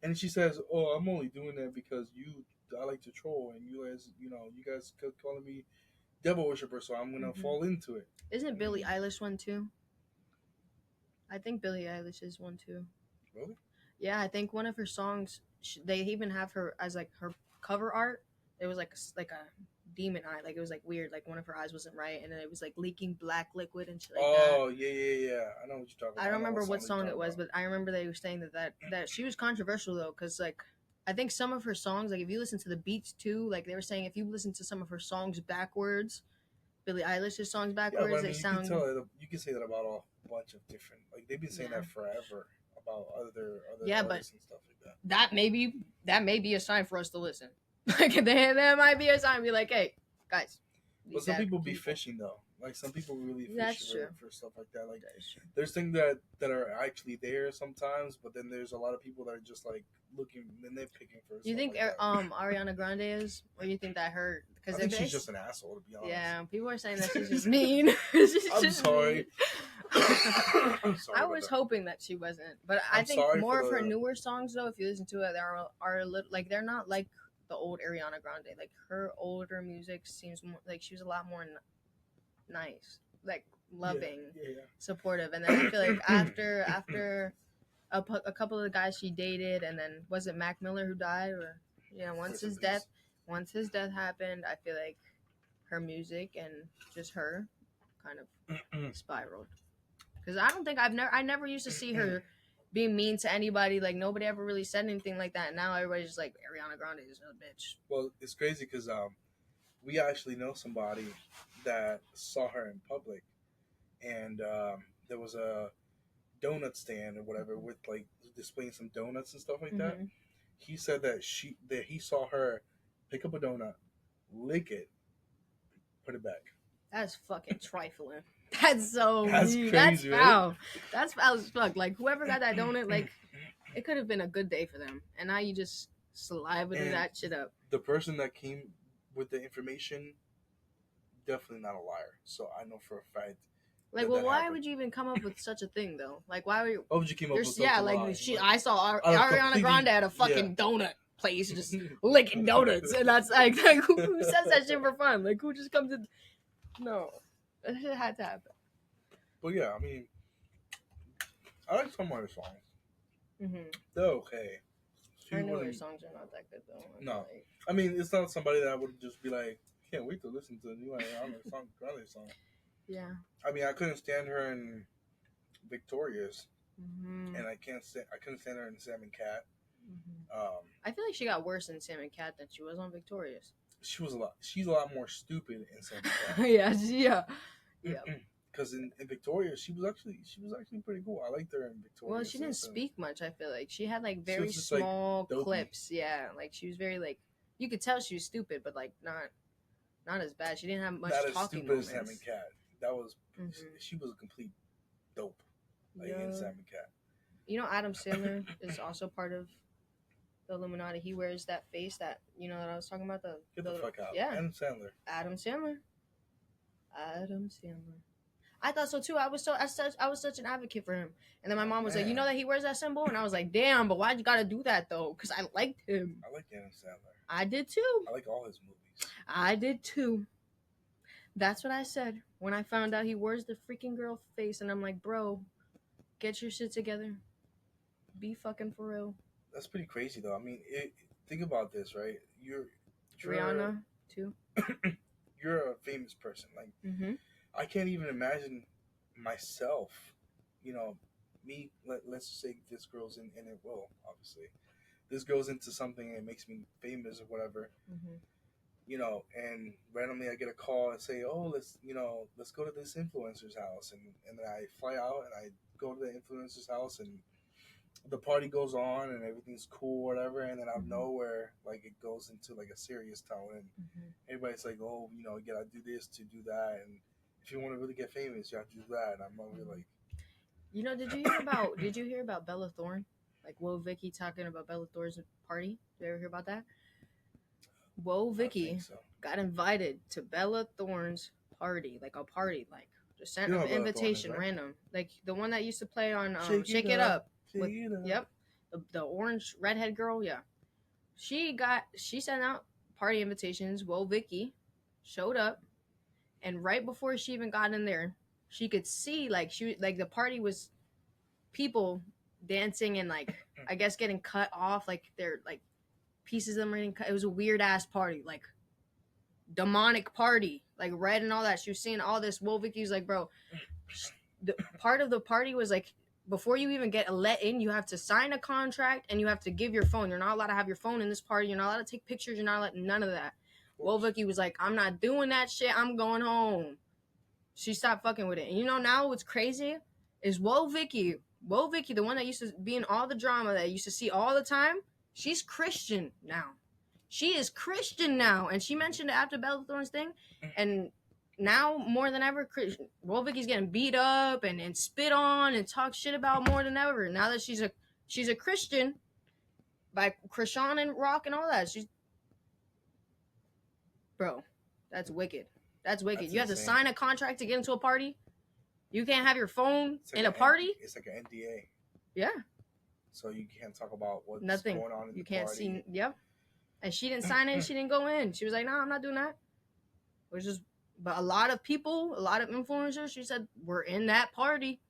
And she says, "Oh, I'm only doing that because I like to troll, and you guys calling me devil worshiper, so I'm gonna fall into it." Isn't Billie Eilish one too? I think Billie Eilish is one too. Really? Yeah, I think one of her songs. They even have her as like her cover art. It was like a demon eye. Like it was like weird. Like one of her eyes wasn't right, and then it was like leaking black liquid and shit like that. Oh yeah. I know what you're talking about. I don't remember what you're song it talking was, about. but I remember they were saying that she was controversial though, because like I think some of her songs, like if you listen to the beats too, like they were saying if you listen to some of her songs backwards, Billie Eilish's songs Yeah, backwards, but I they mean, you can sound. tell it. You can say that about a bunch of different. Like they've been saying Yeah. that forever about other Yeah, but artists and stuff like that. that may be a sign for us to listen. Like that might be a sign to be like, hey, guys. But these some bad people be fishing though. Like some people really That's fish true. for stuff like that. Like That is true. there's things that are actually there sometimes, but then there's a lot of people that are just like looking and they're picking for. You stuff think like that. Ariana Grande is, or you think that her? I Because think she's just an asshole, to be honest. yeah, people are saying that she's just mean. She's I'm just sorry. mean. I'm sorry. I about was that. hoping that she wasn't, but I I'm think sorry more for of her the- newer songs, though, if you listen to it, are a little like they're not like the old Ariana Grande. Like her older music seems more, like she was a lot more nice, like loving, Yeah. supportive. And then I feel like after a couple of the guys she dated, and then was it Mac Miller who died, or once Rest in his peace. death happened, I feel like her music and just her kind of spiraled. Because I don't think I never used to see her being mean to anybody. Like nobody ever really said anything like that. And now everybody's just like Ariana Grande is a bitch. Well, it's crazy because we actually know somebody that saw her in public, and there was a donut stand or whatever with like displaying some donuts and stuff like that. Mhm. He said that he saw her pick up a donut, lick it, put it back. That's fucking trifling. That's so That's mean. crazy, That's right? foul. That's foul as fuck. Like whoever got that donut, like it could have been a good day for them, and now you just salivated And that shit up. The person that came with the information, definitely not a liar. So I know for a fact. Like, that well, that why happened. would you even come up with such a thing though? Like, why were you? Why would you came up with such Yeah, a like lie? I saw I Ariana completely- Grande at a fucking donut place just licking donuts, and that's like who says that shit for fun? Like, who just comes in? No, that shit had to happen. But yeah, I mean, I like some of her songs. Mm-hmm. They're okay. She Her newer wouldn't- songs are not that good though. No. Like, I mean, it's not somebody that would just be like, can't wait to listen to the new Ariana Grande song. yeah. I mean, I couldn't stand her in Victorious, Mm-hmm. and I couldn't stand her in Sam and Cat. Mm-hmm. I feel like she got worse in Sam and Cat than she was on Victorious. She's a lot more stupid in Sam and Cat. yeah. Because in Victorious, she was actually pretty cool. I liked her in Victorious. Well, she didn't speak much. I feel like she had like very was just, like, small dopey. clips. Yeah, like she was very like you could tell she was stupid, but like not as bad. She didn't have much Not as talking stupid moments. as Sam and Cat. That was Mhm. she was a complete dope. Like Yeah. in Sam and Cat. You know, Adam Sandler is also part of the Illuminati. He wears that face that that I was talking about. Get the fuck out. Yeah, Adam Sandler. Adam Sandler. Adam Sandler. I thought so too. I was such an advocate for him. And then my mom was like, "You know that he wears that symbol?" And I was like, "Damn, but why'd you gotta do that though?" Because I liked him. I like Adam Sandler. I did too. I like all his movies. I did too. That's what I said when I found out he wears the freaking girl face, and I'm like, "Bro, get your shit together. Be fucking for real." That's pretty crazy though. I mean, think about this, right? You're Rihanna too. You're a famous person. Like Mm-hmm. I can't even imagine myself. Me. Let's say this girl's in it. Well, obviously, this goes into something and it makes me famous or whatever. Mm-hmm. And randomly I get a call and say, "Oh, let's go to this influencer's house," and then I fly out and I go to the influencer's house and the party goes on and everything's cool, whatever. And then out of nowhere, like it goes into like a serious tone, and everybody's like, "Oh, you gotta do this to do that, and if you want to really get famous, you have to do that." And I'm over like, Did you hear about Bella Thorne? Like Woah Vicky talking about Bella Thorne's party. Did you ever hear about that? Woah I Vicky think so. got invited to Bella Thorne's party, like a party, like just sent You know an who Bella Thorne invitation, is, right? random, like the one that used to play on Shake It Up. Shake With- it up. Yep, the orange redhead girl. Yeah, she sent out party invitations. Woah Vicky showed up, and right before she even got in there, she could see like the party was people dancing and like I guess getting cut off, like they're like pieces of them getting cut. It was a weird ass party, like demonic party, like red and all that. She was seeing all this. Well, Vicky's like, bro, the part of the party was like, before you even get let in, you have to sign a contract and you have to give your phone. You're not allowed to have your phone in this party. You're not allowed to take pictures. You're not allowed none of that. Well, Vicky was like, I'm not doing that shit. I'm going home. She stopped fucking with it. And you know now what's crazy is Vicky, the one that used to be in all the drama that I used to see all the time, she's Christian now. She is Christian now. And she mentioned it after Bella Thorne's thing. And now more than ever, Vicky's getting beat up and spit on and talked shit about more than ever. Now that she's a Christian by Krishan and Rock and all that. She's bro, that's wicked. That's wicked. That's you have to insane. sign a contract to get into a party. You can't have your phone in a party. It's like an NDA. Yeah. So you can't talk about what's Nothing. going on in you the can't party. see. Yep. And she didn't sign it. She didn't go in. She was like, "No, I'm not doing that." Which is, but a lot of people, a lot of influencers, she said, were in that party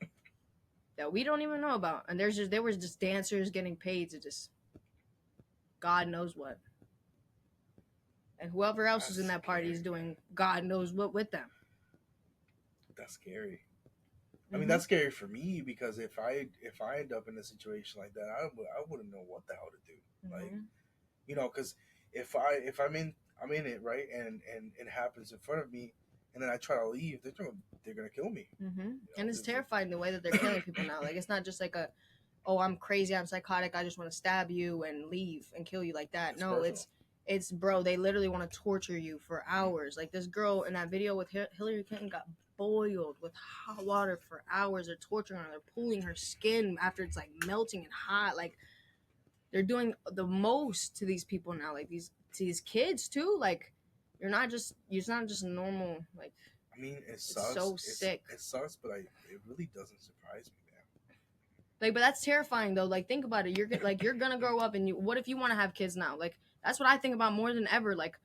that we don't even know about. And there was just dancers getting paid to just, God knows what. And whoever else is in that party is doing God knows what with them. That's scary. I mean, that's scary for me because if I end up in a situation like that, I wouldn't know what the hell to do. Like, you know, because if I'm in it, right, and it happens in front of me, and then I try to leave, they're gonna kill me. Mm-hmm. You know, and it's terrifying the way that they're killing people now. Like, it's not just like I'm crazy, I'm psychotic, I just want to stab you and leave and kill you like that. No, personal. It's bro, they literally want to torture you for hours. Like this girl in that video with Hillary Clinton got boiled with hot water for hours. They're torturing her. They're pulling her skin after it's like melting and hot. Like they're doing the most to these people now. Like to these kids too. Like it's not just normal. Like I mean, it sucks. It's so sick. It sucks, but it really doesn't surprise me, man. Like, but that's terrifying though. Like think about it. You're gonna grow up and what if you want to have kids now? Like that's what I think about more than ever. Like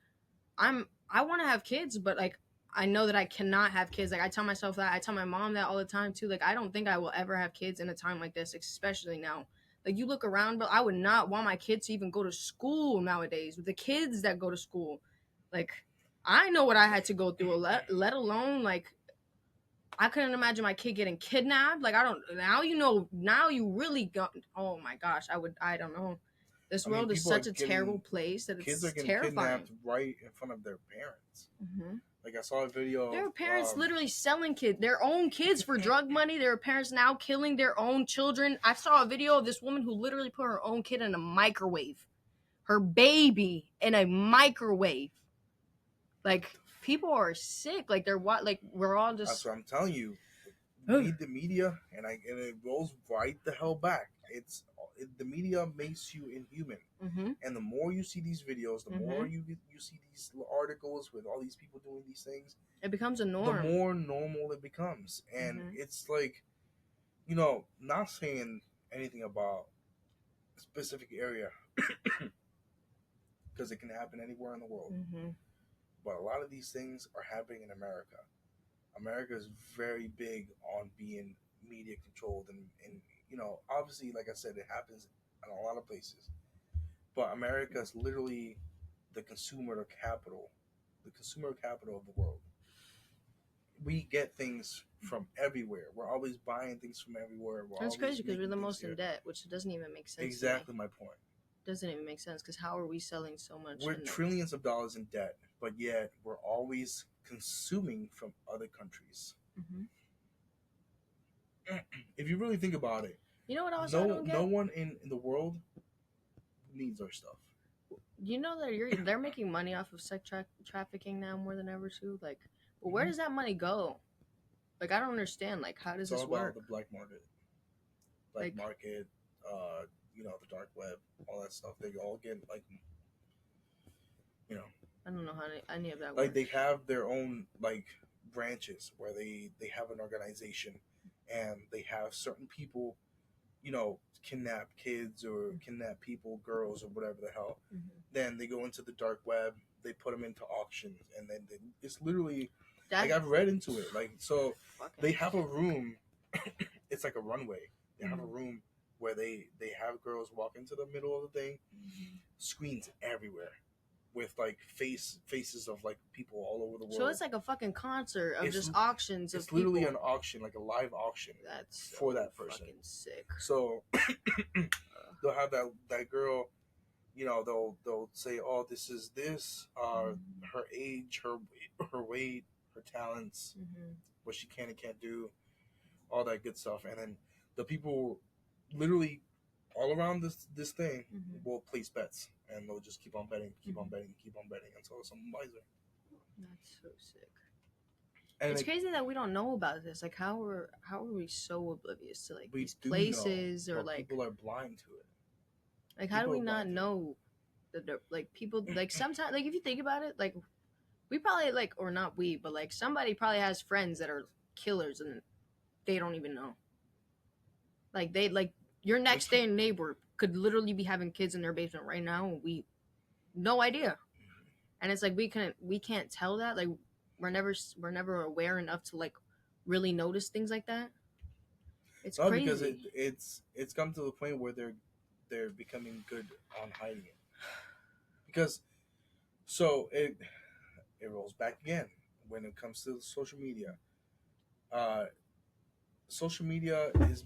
I want to have kids, but like I know that I cannot have kids. Like I tell myself that. I tell my mom that all the time too. Like I don't think I will ever have kids in a time like this, especially now. Like you look around, but I would not want my kids to even go to school nowadays. With the kids that go to school, like I know what I had to go through. Let alone like I couldn't imagine my kid getting kidnapped. Like I don't now. You know now you really go. Oh my gosh, I don't know. This world is such a terrible place that kids it's are getting terrifying. Kidnapped right in front of their parents. Mm-hmm. Like I saw a video. Their parents literally selling their own kids for drug money. There are parents now killing their own children. I saw a video of this woman who literally put her own kid in a microwave, her baby in a microwave. Like people are sick. Like they're what? Like we're all just. That's what I'm telling you. Read the media, and it rolls right the hell back. The media makes you inhuman, and the more you see these videos, the more you see these articles with all these people doing these things, it becomes a norm. The more normal it becomes, and it's like, you know, not saying anything about a specific area because it can happen anywhere in the world, but a lot of these things are happening in America. America is very big on being media controlled, and you know, obviously, like I said, it happens in a lot of places. But America is literally the consumer capital of the world. We get things from everywhere. We're always buying things from everywhere. That's crazy because we're the most in debt, which doesn't even make sense. Exactly my point. Doesn't even make sense because how are we selling so much? We're trillions of dollars in debt, but yet we're always consuming from other countries. If you really think about it, you know what else I don't get? No one in the world needs our stuff. You know that they're making money off of sex trafficking now more than ever too. Like, but where does that money go? Like, I don't understand. Like, how does this work? The black market, market, you know, the dark web, all that stuff. They all get like, you know. I don't know how any of that works. Like they have their own like branches where they have an organization, and they have certain people, you know, kidnap kids or kidnap people, girls or whatever the hell. Then they go into the dark web, they put them into auctions, and then it's literally like I've read into it. Like so, they have a room. It's like a runway. They have a room where they have girls walk into the middle of the thing, screens everywhere. with like faces of like people all over the world. So it's like a fucking concert of It's- just auctions of It's literally people. an auction, like a live auction. That's so for that person. fucking sick. So they'll have that girl, you know, they'll say, oh, this is this, her age, her weight, her talents, what she can and can't do, all that good stuff, and then the people literally all around this thing will place bets, and they'll just keep on betting until someone buys her. That's so sick. And it's crazy that we don't know about this. Like, how are we so oblivious to like these do places, know, or but like people are blind to it. Like, how do we not know that like people like sometimes, like, if you think about it, like, we probably like, or not we, but like somebody probably has friends that are killers and they don't even know. Like, they like your next door neighbor could literally be having kids in their basement right now, and we no idea. And it's like we can't tell that. Like, we're never aware enough to like really notice things like that. It's crazy because it's come to the point where they're becoming good on hiding it. Because so it rolls back again when it comes to social media. Social media is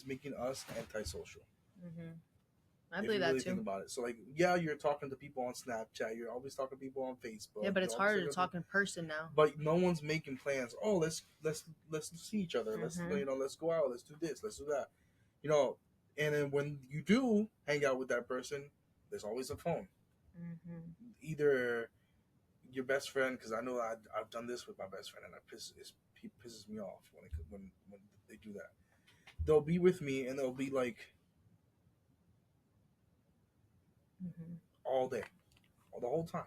making us antisocial. I believe that too. Think about it. So like, yeah, you're talking to people on Snapchat. You're always talking to people on Facebook. Yeah, but it's harder to talk in person now. But no one's making plans. Oh, let's see each other. Let's let's go out. Let's do this. Let's do that. You know, and then when you do hang out with that person, there's always a phone. Either your best friend, because I know I've done this with my best friend, and he pisses me off when they do that. They'll be with me and they'll be like. All day, the whole time.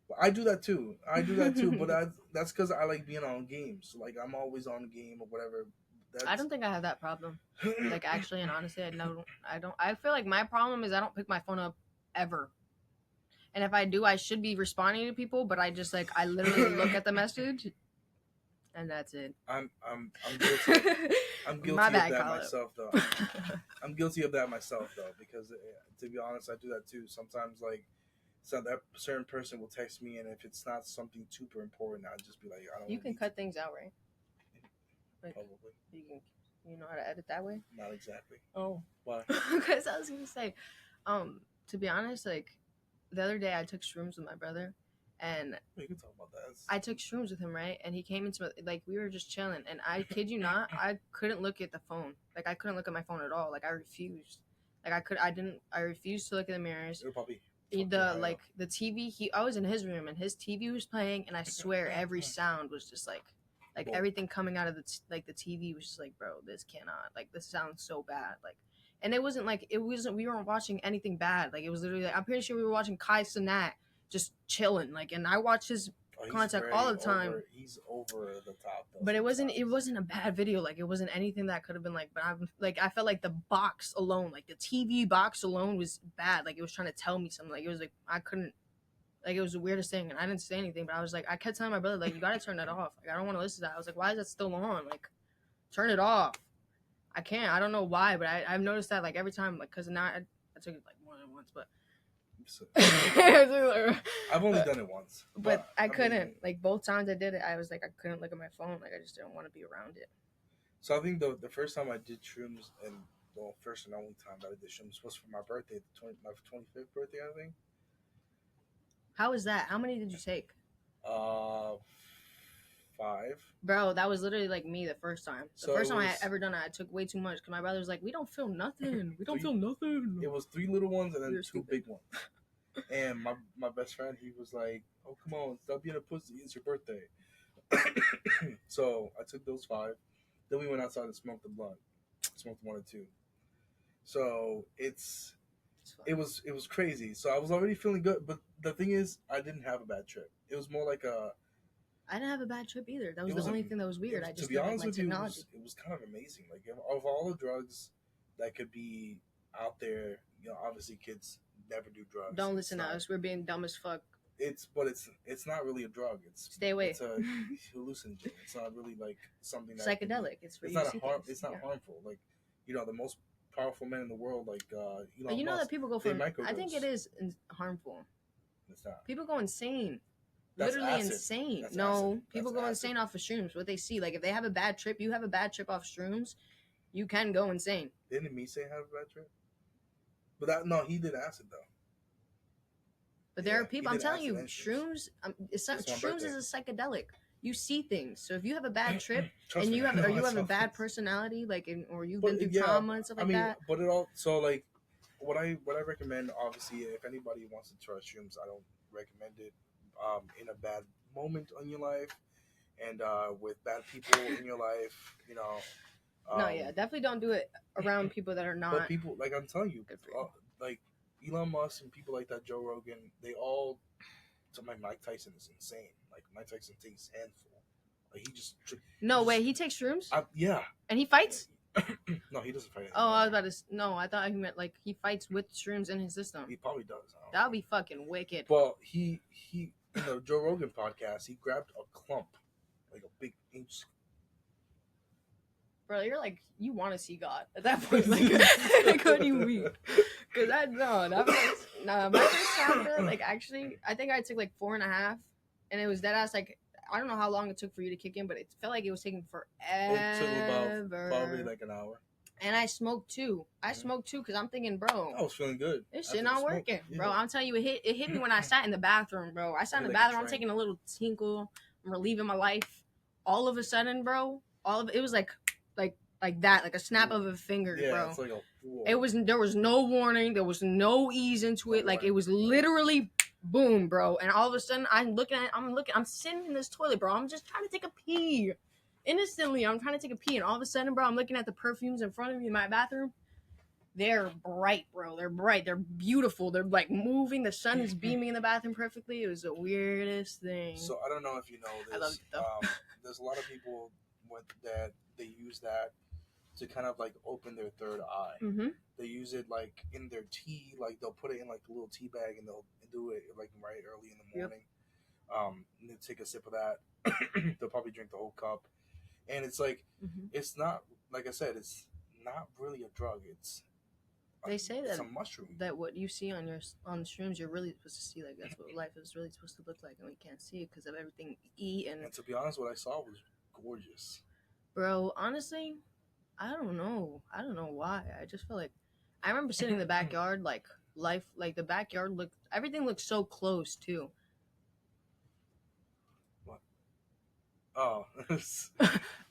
But I do that too. But that's because I like being on games. Like, I'm always on the game or whatever. I don't think I have that problem. Like, actually, and honestly, I don't. I feel like my problem is I don't pick my phone up ever. And if I do, I should be responding to people, but I just like I literally look at the message, and that's it. I'm guilty. I'm guilty of that myself, though. I'm guilty of that myself, though, because to be honest, I do that too. Sometimes, like, so that certain person will text me, and if it's not something super important, I'll just be like, I don't. You can cut things out, right? Like, probably. You know how to edit that way? Not exactly. Oh, why? Because I was gonna say, to be honest, like the other day I took shrooms with my brother. And we can talk about that. I took shrooms with him, right? And he came into like we were just chilling, and I kid you not, I couldn't look at the phone. Like, I couldn't look at my phone at all. Like, I refused. Like, I refused to look at the mirrors. The TV. I was in his room, and his TV was playing, and I swear every sound was just like everything coming out of the TV was just like, bro, this cannot. Like, this sounds so bad. Like, and it wasn't we weren't watching anything bad. Like, it was literally like, I'm pretty sure we were watching Kai Cenat. Just chilling, like, and I watch his content all the time. He's over the top, though. But it wasn't a bad video. Like, it wasn't anything that could have been like. But I felt like the box alone, like the TV box alone, was bad. Like, it was trying to tell me something. Like, it was like I couldn't. Like, it was the weirdest thing, and I didn't say anything. But I was like, I kept telling my brother, like, you gotta turn that off. Like, I don't want to listen to that. I was like, why is that still on? Like, turn it off. I can't. I don't know why, but I've noticed that like every time, like, because now I took it like more than once, but. I've only done it once, but I couldn't. Like, both times I did it, I was like, I couldn't look at my phone. Like, I just didn't want to be around it. So I think the first time I did shrooms, and the first and only time that I did shrooms, was for my birthday, my 25th birthday, I think. How was that? How many did you take? 5. Bro, that was literally like me the first time. The first time I had ever done it, I took way too much because my brother was like, we don't feel nothing. We don't feel nothing. It was 3 little ones and then 2 big ones. And my best friend, he was like, oh, come on, stop being a pussy. It's your birthday. So I took those 5. Then we went outside and smoked the blunt. Smoked 1 or 2. So it was crazy. So I was already feeling good. But the thing is, I didn't have a bad trip. It was more like I didn't have a bad trip either. That was the only thing that was weird. I just, to be honest with technology. You, it was kind of amazing. Like, of all the drugs that could be out there, you know, obviously kids never do drugs. Don't listen to us. We're being dumb as fuck. It's not really a drug. Stay away. It's a hallucinogen. It's not really like something that psychedelic. It's not harmful. Like, you know, the most powerful men in the world, like Elon But you know Musk, that people go they from. I think microdose. it is harmful. It's not. People go insane. That's Literally acid. insane. That's No, acid. people That's go acid. insane off of shrooms. What they see, like if they have a bad trip, you have a bad trip off shrooms, you can go insane. Didn't me say have a bad trip? But that no, he did acid though. But there Yeah, are people. he I'm did telling you, acid and shrooms. shrooms Just one is a psychedelic. You see things. So if you have a bad trip Trust and me, you I have know or you have a myself. bad personality, like or you've But, been through yeah, trauma and stuff like that. but it all so like what I recommend. Obviously, if anybody wants to try shrooms, I don't recommend it in a bad moment in your life and with bad people in your life. You know. No, yeah, definitely don't do it around people that are But not. people, like I'm telling you, Good for you. like Elon Musk and people like that, Joe Rogan, they all. Something like Mike Tyson is insane. Like Mike Tyson takes handful. Like he just. No way, he takes shrooms Yeah. and he fights. No, he doesn't fight. Oh, I was about to. No, I thought he meant like he fights with shrooms in his system. He probably does. That would be fucking wicked. Well, he in the Joe Rogan podcast, he grabbed a clump, like a big inch. Bro, you're like you want to see God at that point. Like, what do you mean? Because that first, my first chapter, like actually, I think I took like 4.5, and it was dead ass. Like I don't know how long it took for you to kick in, but it felt like it was taking forever. It took about probably like an hour. And I smoked too. I smoked too because I'm thinking, bro, I was feeling good. this shit not working, bro. Yeah. I'm telling you, it hit me when I sat in the bathroom, bro. I sat in the Like a bathroom. I'm train. taking a little tinkle. I'm relieving my life. All of a sudden, bro, it was like that, like a snap of a finger, Yeah, bro. it's like a. Whoa. There was no warning. There was no ease into it. Like it was literally boom, bro. And all of a sudden, I'm sitting in this toilet, bro. I'm just trying to take a pee. Innocently, I'm trying to take a pee, and all of a sudden, bro, I'm looking at the perfumes in front of me in my bathroom. They're bright, bro. They're bright. They're beautiful. They're like moving. The sun is beaming in the bathroom perfectly. It was the weirdest thing. So I don't know if you know this. I love it though. There's a lot of people with that they use that to kind of like open their third eye. Mm-hmm. They use it like in their tea, like they'll put it in like a little tea bag and they'll do it like right early in the morning. And they take a sip of that. They'll probably drink the whole cup, and it's like it's not like I said, it's not really a drug. They say it's that a mushroom. That what you see on the shrooms, you're really supposed to see. Like that's what life is really supposed to look like, and we can't see it because of everything we eat. And to be honest, what I saw was gorgeous. Bro, honestly, I don't know why. I just feel like I remember sitting in the backyard, like the backyard everything looked so close too. What? Oh.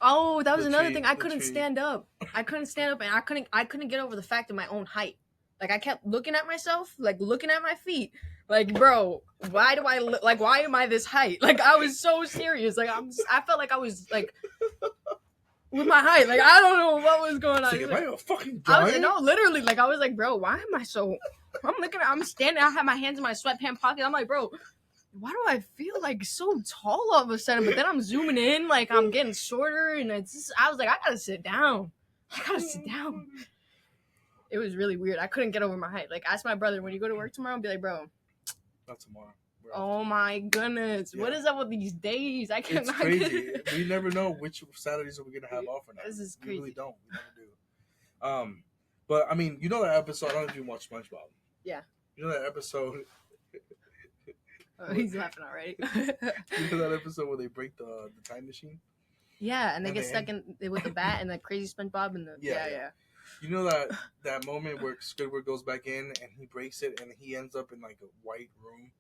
Oh, that was another tree, thing. I the couldn't tree. stand up. I couldn't stand up, and I couldn't get over the fact of my own height. Like I kept looking at myself, like looking at my feet. Like, bro, why am I this height? Like I was so serious. Like I felt like I was like with my height. Like I don't know what was going on. Like, am I a fucking I giant? was no, literally. Like I was like, bro, why am I so? I'm standing. I have my hands in my sweatpant pocket. I'm like, bro, why do I feel like so tall all of a sudden? But then I'm zooming in, like I'm getting shorter, and I was like, I gotta sit down. It was really weird. I couldn't get over my height. Like, ask my brother when you go to work tomorrow, and be like, bro. Not tomorrow. Oh my goodness! Yeah. What is up with these days? I cannot. It's crazy. We never know which Saturdays are we gonna have off or not. This is crazy. We really don't. We never do. But I mean, you know that episode. I don't know if you watch SpongeBob. Yeah. You know that episode. Oh, he's laughing already. You know that episode where they break the time machine? Yeah, and they get stuck in with the bat and the crazy SpongeBob and the yeah. You know that moment where Squidward goes back in and he breaks it and he ends up in like a white room.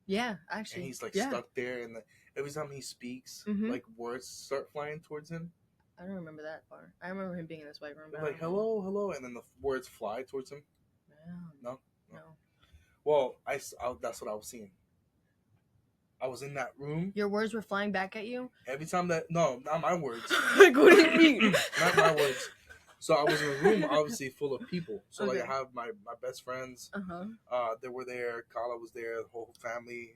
Yeah, actually. And he's like stuck there, and every time he speaks, like words start flying towards him. I don't remember that part. I remember him being in this white room. Like hello, hello, and then the words fly towards him. No. Well, that's what I was seeing. I was in that room. Your words were flying back at you? Every time not my words. Like, what do you mean? Not my words. So I was in a room, obviously, full of people. So, okay. like, I have my best friends. They were there. Kala was there. The whole family.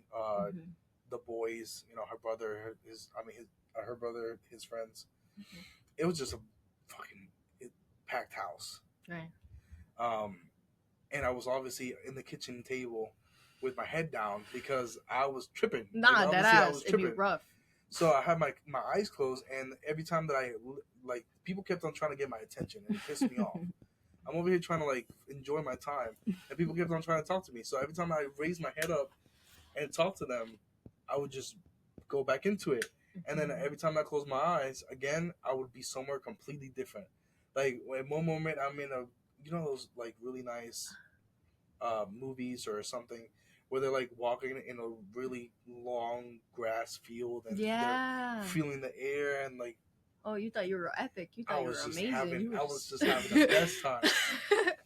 The boys. You know, her brother. Her brother. His friends. It was just a fucking packed house. Right. And I was obviously in the kitchen table with my head down because I was tripping. Nah, like, that ass. It'd be rough. So I had my eyes closed, and every time that I people kept on trying to get my attention, and it pissed me off. I'm over here trying to like enjoy my time, and people kept on trying to talk to me. So every time I raised my head up and talk to them, I would just go back into it. And then every time I close my eyes, again, I would be somewhere completely different. Like in one moment, I'm in a, you know, those like really nice movies or something where they're like walking in a really long grass field and Yeah. they're feeling the air and like. Oh, you thought you were epic. You thought you were amazing. I was just having the best time.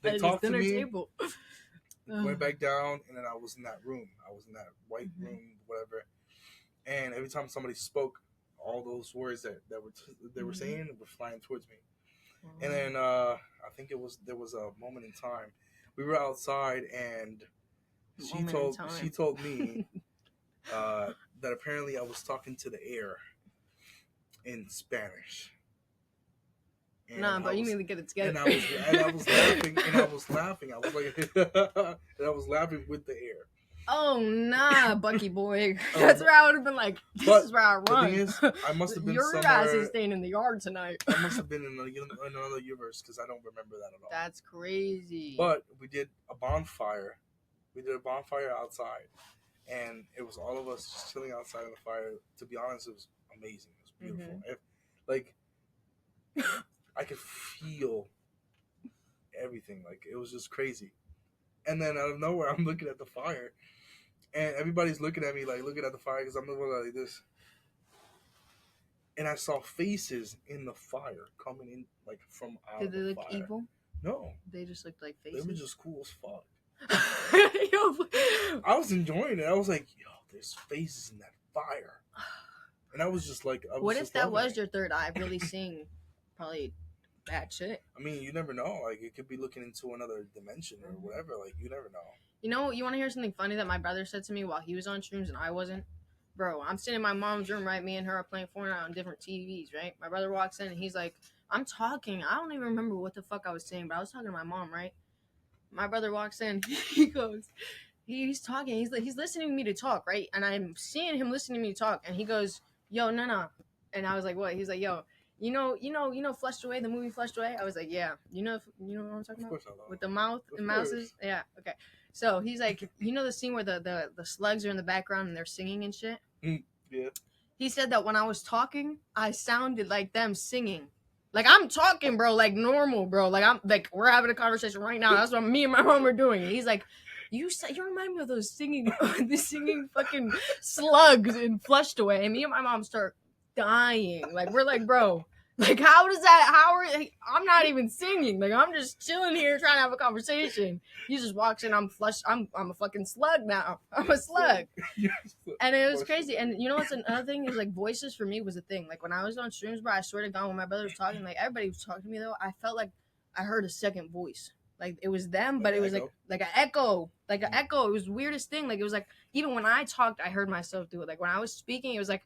They talked to me. Table. Went back down, and then I was in that room. I was in that white room, whatever. And every time somebody spoke, all those words that they were saying were flying towards me. And then I think there was a moment in time. We were outside, and she told me that apparently I was talking to the air in Spanish. And but you need to get it together. And I was laughing, and I was laughing. I was like, and I was laughing with the air. Oh nah, Bucky boy. That's where I would have been like, this is where I run. The thing is, I must have been your somewhere. ass is staying in the yard tonight. I must have been in another universe because I don't remember that at all. That's crazy. But we did a bonfire. We did a bonfire outside, and it was all of us just chilling outside of the fire. To be honest, it was amazing. It was beautiful. Like I could feel everything. Like it was just crazy. And then out of nowhere, I'm looking at the fire. And everybody's looking at me like looking at the fire because I'm looking like this. And I saw faces in the fire coming in like from out of the fire. Did they look evil? No. They just looked like faces? They were just cool as fuck. I was enjoying it. I was like, yo, there's faces in that fire. And I was just like... What if that was your third eye really seeing probably bad shit? I mean, you never know. Like, it could be looking into another dimension or whatever. Like, you never know. You know, you want to hear something funny that my brother said to me while he was on shrooms and I wasn't? Bro, I'm sitting in my mom's room, right? Me and her are playing Fortnite on different TVs, right? My brother walks in and he's like, I'm talking. I don't even remember what the fuck I was saying, but I was talking to my mom, right? My brother walks in. He goes, he's talking. He's listening to me to talk, right? And I'm seeing him listening to me talk. And he goes, yo, no. And I was like, what? He's like, yo, you know, Flushed Away, the movie Flushed Away? I was like, yeah. You know what I'm talking about? With the mouth and mouses? Yeah, okay. So he's like, you know the scene where the slugs are in the background and they're singing and shit? Yeah. He said that when I was talking, I sounded like them singing. Like, I'm talking, bro, like normal, bro. Like, I'm like, we're having a conversation right now. That's what me and my mom are doing. And he's like, you remind me of those singing fucking slugs in Flushed Away. And me and my mom start dying. Like, we're like, bro, like, I'm not even singing. Like, I'm just chilling here trying to have a conversation. He just walks in, I'm a fucking slug now. I'm a slug. And it was crazy. And you know what's another thing is, like, voices for me was a thing. Like, when I was on streams, bro, I swear to God, when my brother was talking, like, everybody was talking to me, though, I felt like I heard a second voice. Like, it was them, but it was like an echo. Like an echo. It was the weirdest thing. Like, it was like, even when I talked, I heard myself do it. Like, when I was speaking, it was like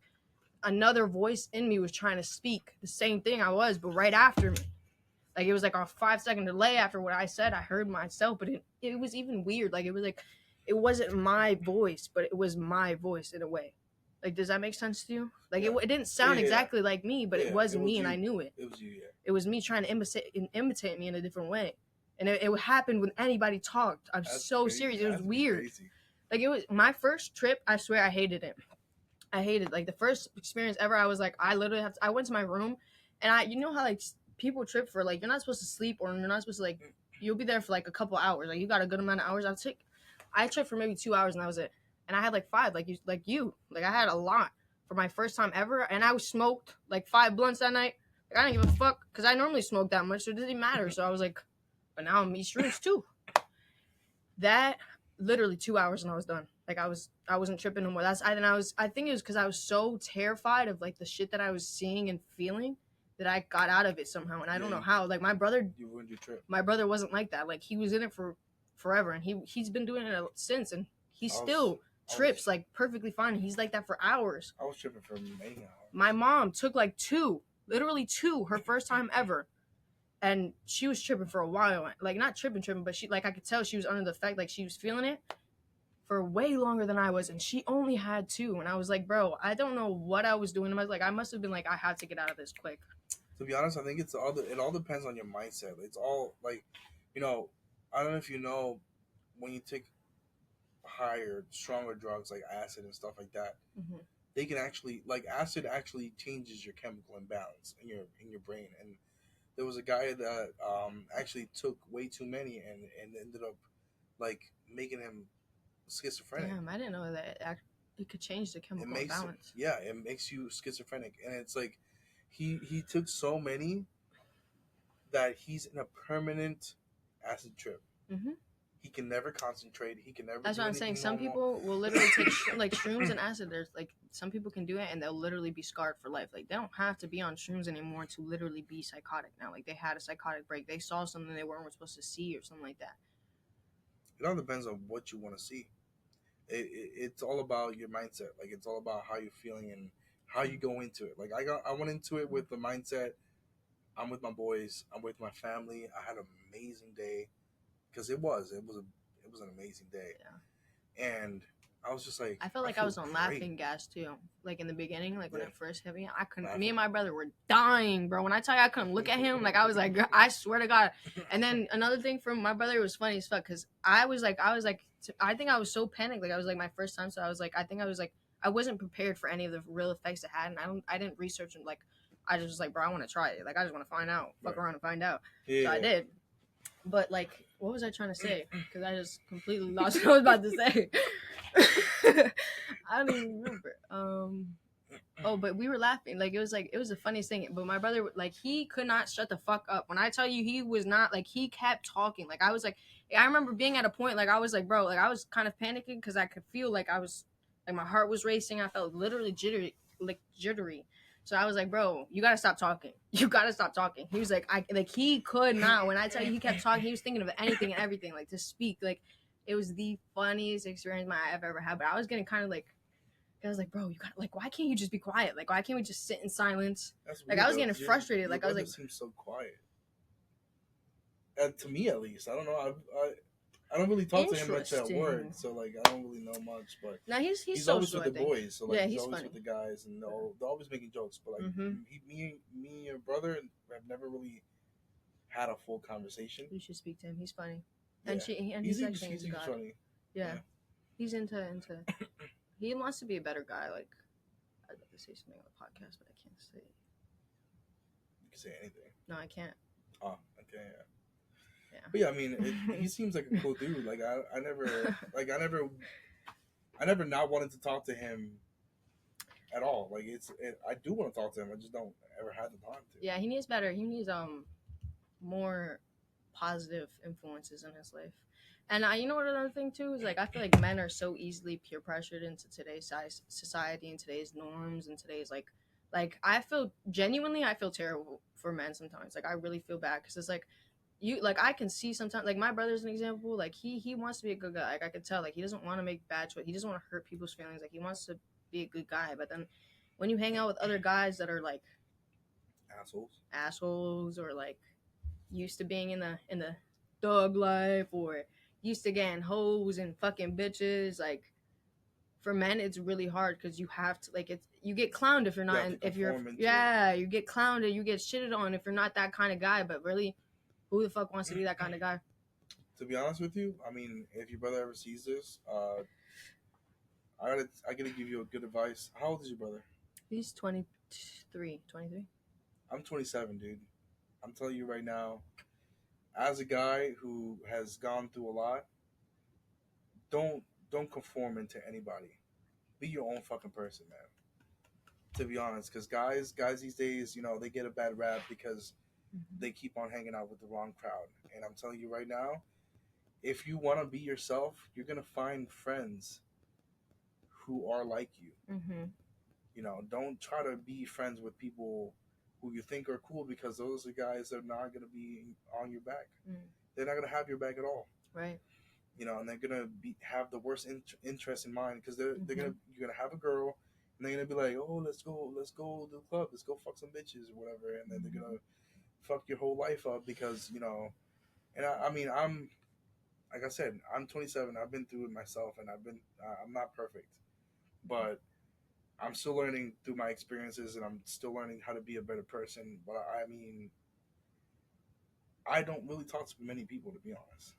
another voice in me was trying to speak the same thing I was, but right after me. Like, it was like a 5-second delay after what I said. I heard myself, but it was even weird. Like, it was like, it wasn't my voice, but it was my voice in a way. Like, does that make sense to you? Like, it didn't sound exactly like me, but it was me, and I knew it. It was you, yeah. It was me trying to imitate me in a different way. And it happened when anybody talked. That's so crazy. Serious. It was weird. Crazy. Like, it was my first trip. I swear I hated it. I hated, like, the first experience ever. I was like, I literally I went to my room, and you know how, like, people trip for, like, you're not supposed to sleep, or you're not supposed to, like, you'll be there for, like, a couple hours. Like, you got a good amount of hours. I tripped for maybe 2 hours, and that was it. And I had, like, 5, like you. Like, I had a lot for my first time ever, and I was smoked, like, 5 blunts that night. Like, I didn't give a fuck, because I normally smoke that much, so it didn't matter. So I was like, but now I'm eating shrooms, too. That, literally 2 hours, and I was done. Like, I wasn't tripping no more. I think it was because I was so terrified of, like, the shit that I was seeing and feeling that I got out of it somehow, and I don't know how. Like, my brother, you ruined your trip. My brother wasn't like that. Like, he was in it for forever, and he's been doing it since, and he still trips like perfectly fine. He's like that for hours. I was tripping for many hours. My mom took like 2, literally 2, her first time ever. And she was tripping for a while. Like, not tripping, but she, like, I could tell she was under the effect, like, she was feeling it for way longer than I was. And she only had 2. And I was like, bro, I don't know what I was doing. I was like, I must have been like, I had to get out of this quick. To be honest, I think it all depends on your mindset. It's all, like, You know, I don't know if you know, when you take higher, stronger drugs like acid and stuff like that, Hmm. they can actually, like, acid actually changes your chemical imbalance in your brain. And there was a guy that actually took way too many and ended up like making him schizophrenic. Damn, I didn't know that it could change the It chemical makes imbalance. it makes you schizophrenic, and it's like he took so many that he's in a permanent acid trip. Hmm. He can never concentrate. He can never That's do what I'm saying. anything Some normal. people will literally take like shrooms and acid. There's like some people can do it and they'll literally be scarred for life. Like they don't have to be on shrooms anymore to literally be psychotic now. Like they had a psychotic break. They saw something they weren't supposed to see or something like that. It all depends on what you want to see. It's all about your mindset. Like, it's all about how you're feeling and how you go into it. Like, I went into it with the mindset. I'm with my boys. I'm with my family. I had an amazing day because it was an amazing day. Yeah. And I was just like, I felt like I feel was on great. laughing gas too. Like in the beginning, like when Yeah. it first hit me, I couldn't. Laughing. Me and my brother were dying, bro. When I tell you I couldn't look at him, like I was like, I swear to God. And then another thing from my brother was funny as fuck because I think I was so panicked. Like I was like my first time, so I wasn't prepared for any of the real effects it had, and I didn't research and like I just was like, bro, I want to try it. Like I just want to find out, fuck Right. around and find out. Yeah. So I did. But like, what was I trying to say? Because I just completely lost what I was about to say. I don't even remember. Oh, but we were laughing. Like it was the funniest thing. But my brother, like, he could not shut the fuck up. When I tell you, he was not like he kept talking. Like I was like, I remember being at a point like I was like, bro, like I was kind of panicking because I could feel like I was like my heart was racing. I felt literally jittery. So I was like, bro, you gotta stop talking. You gotta stop talking. He was like, he could not. When I tell you, he kept talking. He was thinking of anything and everything, like to speak. Like it was the funniest experience I've ever had. But I was getting kind of like, I was like, bro, you got like, why can't you just be quiet? Like, why can't we just sit in silence? That's Like, weird, I was though, getting 'cause frustrated. your Like, I was brother like, seems so quiet. To me, at least, I don't know. I don't really talk to him much at work, Interesting. so like I don't really know much. But now he's always social, with I the think. boys, so like Yeah, he's he's always funny. with the guys, and they're always making jokes. But like Mm-hmm. me and your brother have never really had a full conversation. You should speak to him. He's funny. Yeah. And he's actually into God. funny. Yeah. Yeah. He's into. He wants to be a better guy. Like, I'd love to say something on the podcast, but I can't say. You can say anything. No, I can't. Oh, okay, yeah. Yeah. But yeah, I mean, he seems like a cool dude. Like I never not wanted to talk to him at all. Like I do want to talk to him. I just don't ever have the time to. Yeah, he needs better. He needs more positive influences in his life. And you know what another thing too is like I feel like men are so easily peer pressured into today's society and today's norms and today's like I feel terrible for men sometimes. Like I really feel bad because it's like you like I can see sometimes like my brother's an example. Like he wants to be a good guy. Like I could tell like he doesn't want to make bad choices. He doesn't want to hurt people's feelings. Like he wants to be a good guy. But then when you hang out with other guys that are like assholes or like used to being in the thug life or used to getting hoes and fucking bitches, like for men it's really hard because you have to like it's you get clowned if you're not if you're you get clowned and you get shitted on if you're not that kind of guy. But really, who the fuck wants to be that kind of guy? To be honest with you, I mean, if your brother ever sees this, I gotta give you a good advice. How old is your brother? He's 23. I'm 27, dude. I'm telling you right now, as a guy who has gone through a lot, don't conform into anybody. Be your own fucking person, man. To be honest, because guys these days, you know, they get a bad rap because they keep on hanging out with the wrong crowd. And I'm telling you right now, if you want to be yourself, you're gonna find friends who are like you. Mm-hmm. You know, don't try to be friends with people who you think are cool because those are guys that are not gonna be on your back. They're not gonna have your back at all. Right. You know, and they're gonna have the worst interest in mind because you're gonna have a girl and they're gonna be like, oh, let's go to the club, let's go fuck some bitches or whatever, and then they're gonna fuck your whole life up because you know. And I mean, I'm like I said, I'm 27. I've been through it myself, and I'm not perfect, but I'm still learning through my experiences, and I'm still learning how to be a better person. But I mean, I don't really talk to many people, to be honest.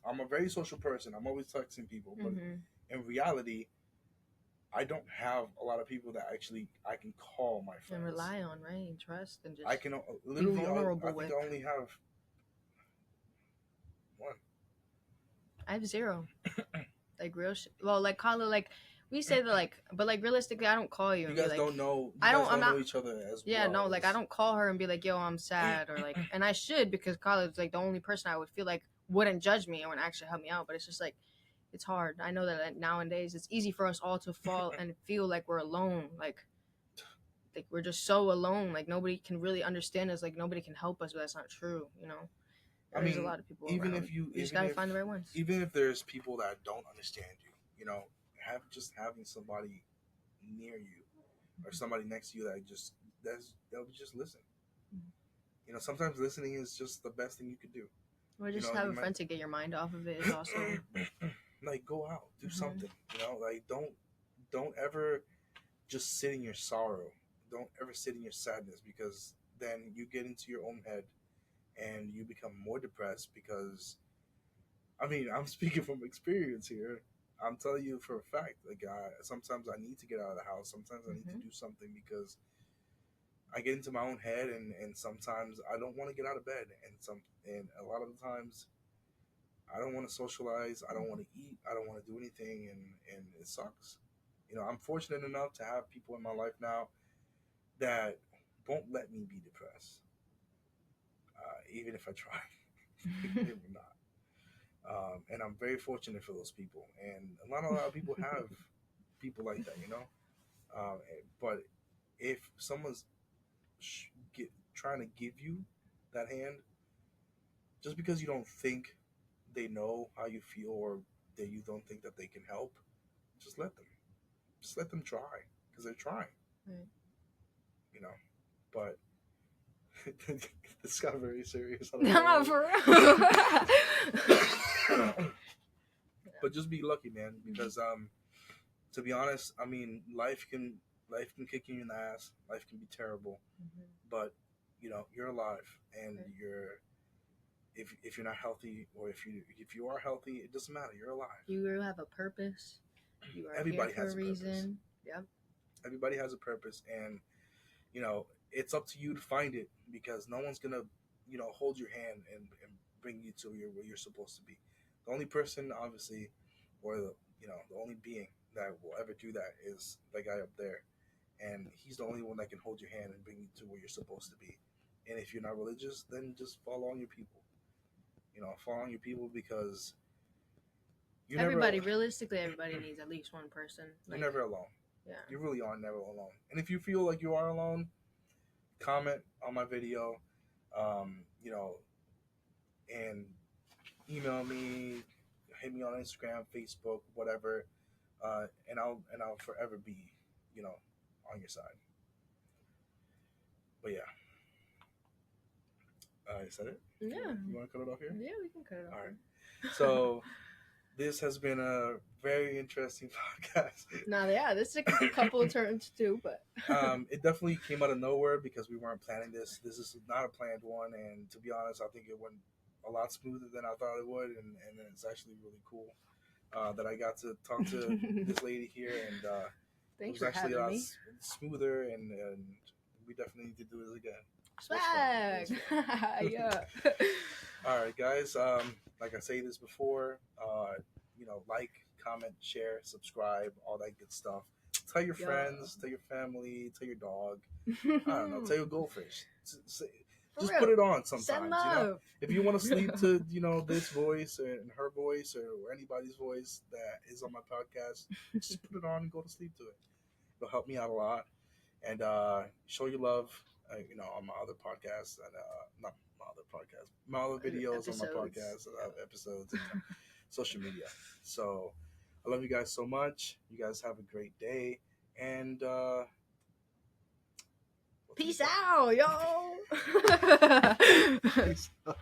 I'm a very social person. I'm always texting people, but in reality, I don't have a lot of people that actually I can call my friends and rely on, right? And trust and just I can literally. be vulnerable I with. think I only have one. I have zero. Like real shit. Well, like call it like we say that like, but like realistically, I don't call you. You And guys be like, don't know. I don't. I'm not know each other as Yeah, well. no, like I don't call her and be like, "Yo, I'm sad," or like, and I should because Khalid's like the only person I would feel like wouldn't judge me and would actually help me out. But it's just like, it's hard. I know that nowadays it's easy for us all to fall and feel like we're alone, like we're just so alone. Like nobody can really understand us. Like nobody can help us. But that's not true. You know, there's a lot of people. Even around. if you just gotta find the right ones. Even if there's people that don't understand you, you know, having somebody near you or somebody next to you they'll just listen. You know, sometimes listening is just the best thing you could do. Or just have a friend to get your mind off of it is also like go out, do something. You know, like don't ever just sit in your sorrow. Don't ever sit in your sadness because then you get into your own head and you become more depressed because I mean, I'm speaking from experience here. I'm telling you for a fact. Like, sometimes I need to get out of the house. Sometimes I need to do something because I get into my own head, and sometimes I don't want to get out of bed, and a lot of the times I don't want to socialize. I don't want to eat. I don't want to do anything, and it sucks. You know, I'm fortunate enough to have people in my life now that won't let me be depressed, even if I try. They will not. And I'm very fortunate for those people. And not a lot of people have people like that, you know. But if someone's trying to give you that hand, just because you don't think they know how you feel or that you don't think that they can help, just let them try because they're trying. Right. You know, but this got very serious. No, for real. But just be lucky, man, because to be honest, I mean, life can kick you in the ass. Life can be terrible, but you know you're alive, and you're if you're not healthy or if you are healthy, it doesn't matter. You're alive. You have a purpose. You are Everybody here for has a reason. Yep. Everybody has a purpose, and you know it's up to you to find it because no one's gonna hold your hand and bring you to where you're supposed to be. The only person, obviously, or the only being that will ever do that is the guy up there, and he's the only one that can hold your hand and bring you to where you're supposed to be. And if you're not religious, then just follow on your people. You know, follow on your people because realistically, everybody needs at least one person. You're never alone. Yeah, you really are never alone. And if you feel like you are alone, comment on my video. And email me, hit me on Instagram, Facebook, whatever, and I'll forever be, on your side. But yeah, is that it? Yeah. You want to cut it off here? Yeah, we can cut it off. All right. So this has been a very interesting podcast. This took a couple of turns too, but it definitely came out of nowhere because we weren't planning this. This is not a planned one, and to be honest, I think it went a lot smoother than I thought it would, and it's actually really cool that I got to talk to this lady here, and it was actually a lot smoother, and we definitely need to do this again. Swag! Yeah. All right, guys. Like I say this before, like, comment, share, subscribe, all that good stuff. Tell your friends, tell your family, tell your dog. I don't know. Tell your goldfish. Just put it on sometimes. If you want to sleep to this voice and her voice or anybody's voice that is on my podcast, just put it on and go to sleep to it. It'll help me out a lot, and show your love. On my other podcasts and not my other podcast, my other videos on my podcast, episodes, and social media. So I love you guys so much. You guys have a great day, and peace out, yo. Peace out.